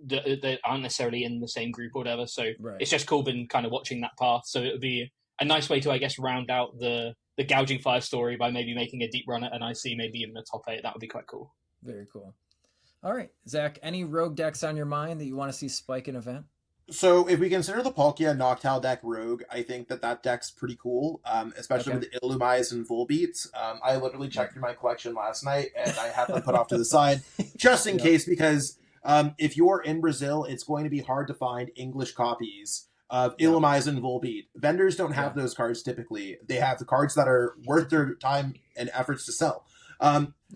Speaker 3: that aren't necessarily in the same group or whatever. So it's just cool been kind of watching that path. So it would be a nice way to, I guess, round out the Gouging Fire story by maybe making a deep run at an IC, maybe even a top 8. That would be quite cool.
Speaker 1: Very cool. All right, Zach, any rogue decks on your mind that you want to see spike an event?
Speaker 4: So if we consider the Palkia Noctowl deck rogue, I think that deck's pretty cool, especially with the Illumise and Volbeat. I literally checked through my collection last night, and I have them put off to the side just in case, because if you're in Brazil, it's going to be hard to find English copies of Illumise and Volbeat. Vendors don't have those cards typically. They have the cards that are worth their time and efforts to sell.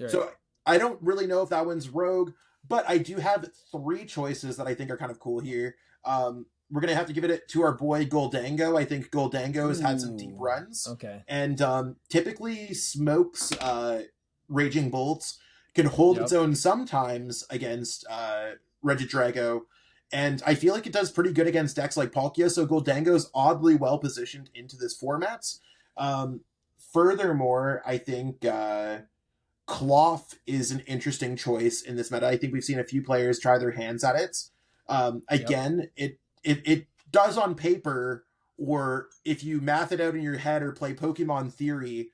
Speaker 4: So I don't really know if that one's rogue, but I do have 3 choices that I think are kind of cool here. We're going to have to give it to our boy Goldango. I think Goldango has had some deep runs.
Speaker 1: Okay.
Speaker 4: And typically Smoke's Raging Bolts can hold its own sometimes against Regidrago. And I feel like it does pretty good against decks like Palkia, so Goldango's oddly well positioned into this format. Furthermore, I think Cloth is an interesting choice in this meta. I think we've seen a few players try their hands at it. Again, it does on paper, or if you math it out in your head or play Pokemon Theory,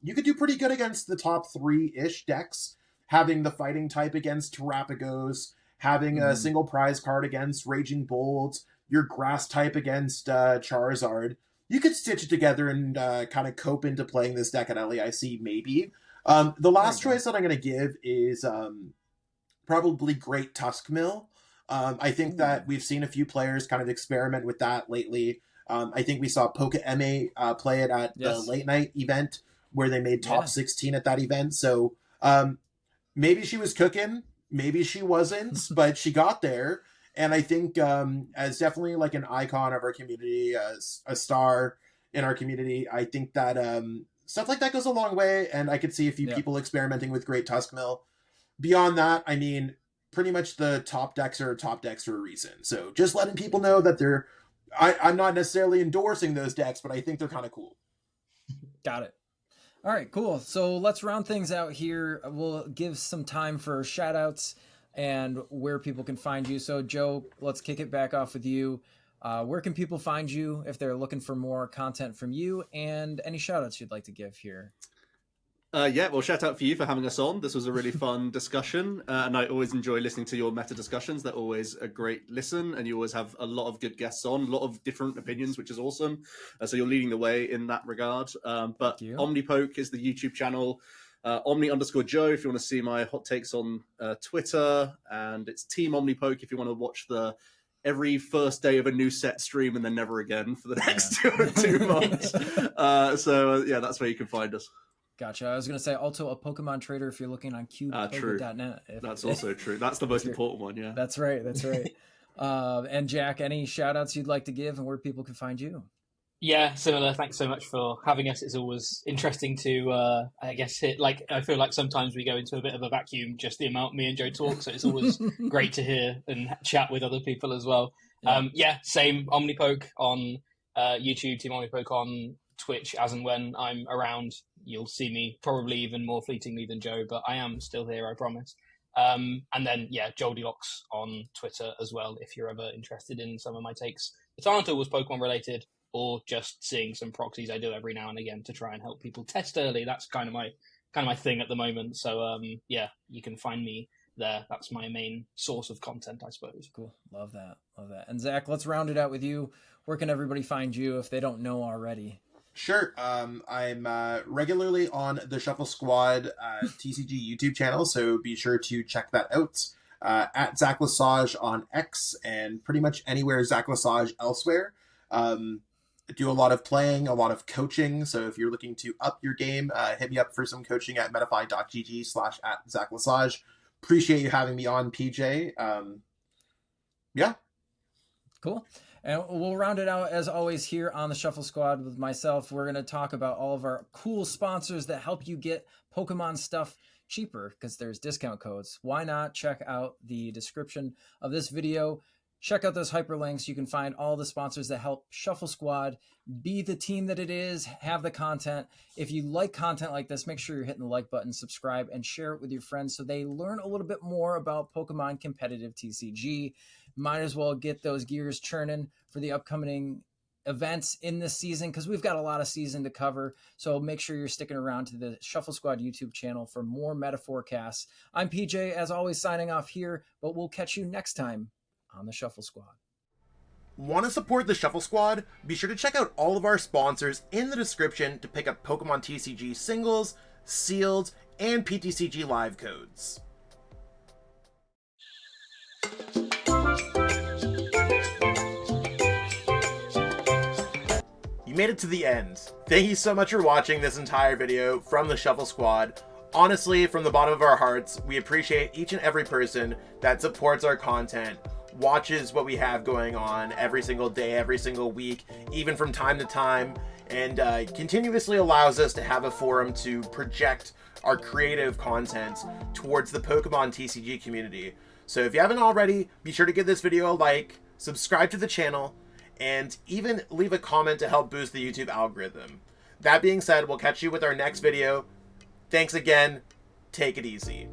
Speaker 4: you could do pretty good against the top 3-ish decks, having the fighting type against Terrapagos, having a single prize card against Raging Bolt, your grass type against Charizard. You could stitch it together and kind of cope into playing this deck at LAIC, maybe. The last choice that I'm going to give is probably Great Tuskmill. I think that we've seen a few players kind of experiment with that lately. I think we saw Pokémon play it at the late night event where they made top 16 at that event. So maybe she was cooking, maybe she wasn't, but she got there. And I think as definitely like an icon of our community, as a star in our community, I think that stuff like that goes a long way. And I could see a few people experimenting with Great Tuskmill. Beyond that, I mean, pretty much the top decks are top decks for a reason. So just letting people know that they're, I'm not necessarily endorsing those decks, but I think they're kind of cool.
Speaker 1: Got it. All right, cool. So let's round things out here. We'll give some time for shout outs and where people can find you. So Joe, let's kick it back off with you. Where can people find you if they're looking for more content from you, and any shout outs you'd like to give here?
Speaker 2: Well, shout out for you for having us on. This was a really fun discussion, and I always enjoy listening to your meta discussions. They're always a great listen, and you always have a lot of good guests on, a lot of different opinions, which is awesome. So you're leading the way in that regard. But OmniPoke is the YouTube channel. Omni_Joe if you want to see my hot takes on Twitter, and it's Team OmniPoke if you want to watch the every first day of a new set stream and then never again for the next 2 months. That's where you can find us.
Speaker 1: Gotcha. I was going to say also a Pokemon trader if you're looking on cubepoker.net.
Speaker 2: That's also true. That's the most important one, yeah.
Speaker 1: That's right. And Jack, any shout outs you'd like to give and where people can find you?
Speaker 3: Yeah, similar. Thanks so much for having us. It's always interesting to, I guess, I feel like sometimes we go into a bit of a vacuum, just the amount me and Joe talk. So it's always great to hear and chat with other people as well. Same OmniPoke on YouTube, Team OmniPoke on Twitch. As and when I'm around, you'll see me probably even more fleetingly than Joe, but I am still here, I promise. And then, Joldilox on Twitter as well, if you're ever interested in some of my takes. The Tarntal was Pokemon related. or just seeing some proxies I do every now and again to try and help people test early. That's kind of my thing at the moment. So yeah, you can find me there. That's my main source of content, I suppose.
Speaker 1: Cool. Love that. Love that. And Zach, let's round it out with you. Where can everybody find you if they don't know already?
Speaker 4: Sure. I'm regularly on the Shuffle Squad TCG YouTube channel, so be sure to check that out. At Zach Lesage on X, and pretty much anywhere Zach Lesage elsewhere. I do a lot of playing, a lot of coaching, so if you're looking to up your game, hit me up for some coaching at metafy.gg/@ZachLesage. Appreciate you having me on, PJ. Yeah.
Speaker 1: Cool. And we'll round it out, as always, here on the Shuffle Squad with myself. We're going to talk about all of our cool sponsors that help you get Pokemon stuff cheaper because there's discount codes. Why not check out the description of this video? Check out those hyperlinks. You can find all the sponsors that help Shuffle Squad be the team that it is, have the content. If you like content like this, make sure you're hitting the like button, subscribe, and share it with your friends so they learn a little bit more about Pokemon competitive TCG. Might as well get those gears churning for the upcoming events in this season because we've got a lot of season to cover. So make sure you're sticking around to the Shuffle Squad YouTube channel for more meta forecasts. I'm PJ, as always, signing off here, but we'll catch you next time on the Shuffle Squad.
Speaker 4: Want to support the Shuffle Squad? Be sure to check out all of our sponsors in the description to pick up Pokemon TCG singles, sealed, and PTCG live codes. You made it to the end. Thank you so much for watching this entire video from the Shuffle Squad. Honestly, from the bottom of our hearts, we appreciate each and every person that supports our content, watches what we have going on every single day, every single week, even from time to time, and continuously allows us to have a forum to project our creative content towards the Pokemon TCG community. So if you haven't already, be sure to give this video a like, subscribe to the channel, and even leave a comment to help boost the YouTube algorithm. That being said, we'll catch you with our next video. Thanks again. Take it easy.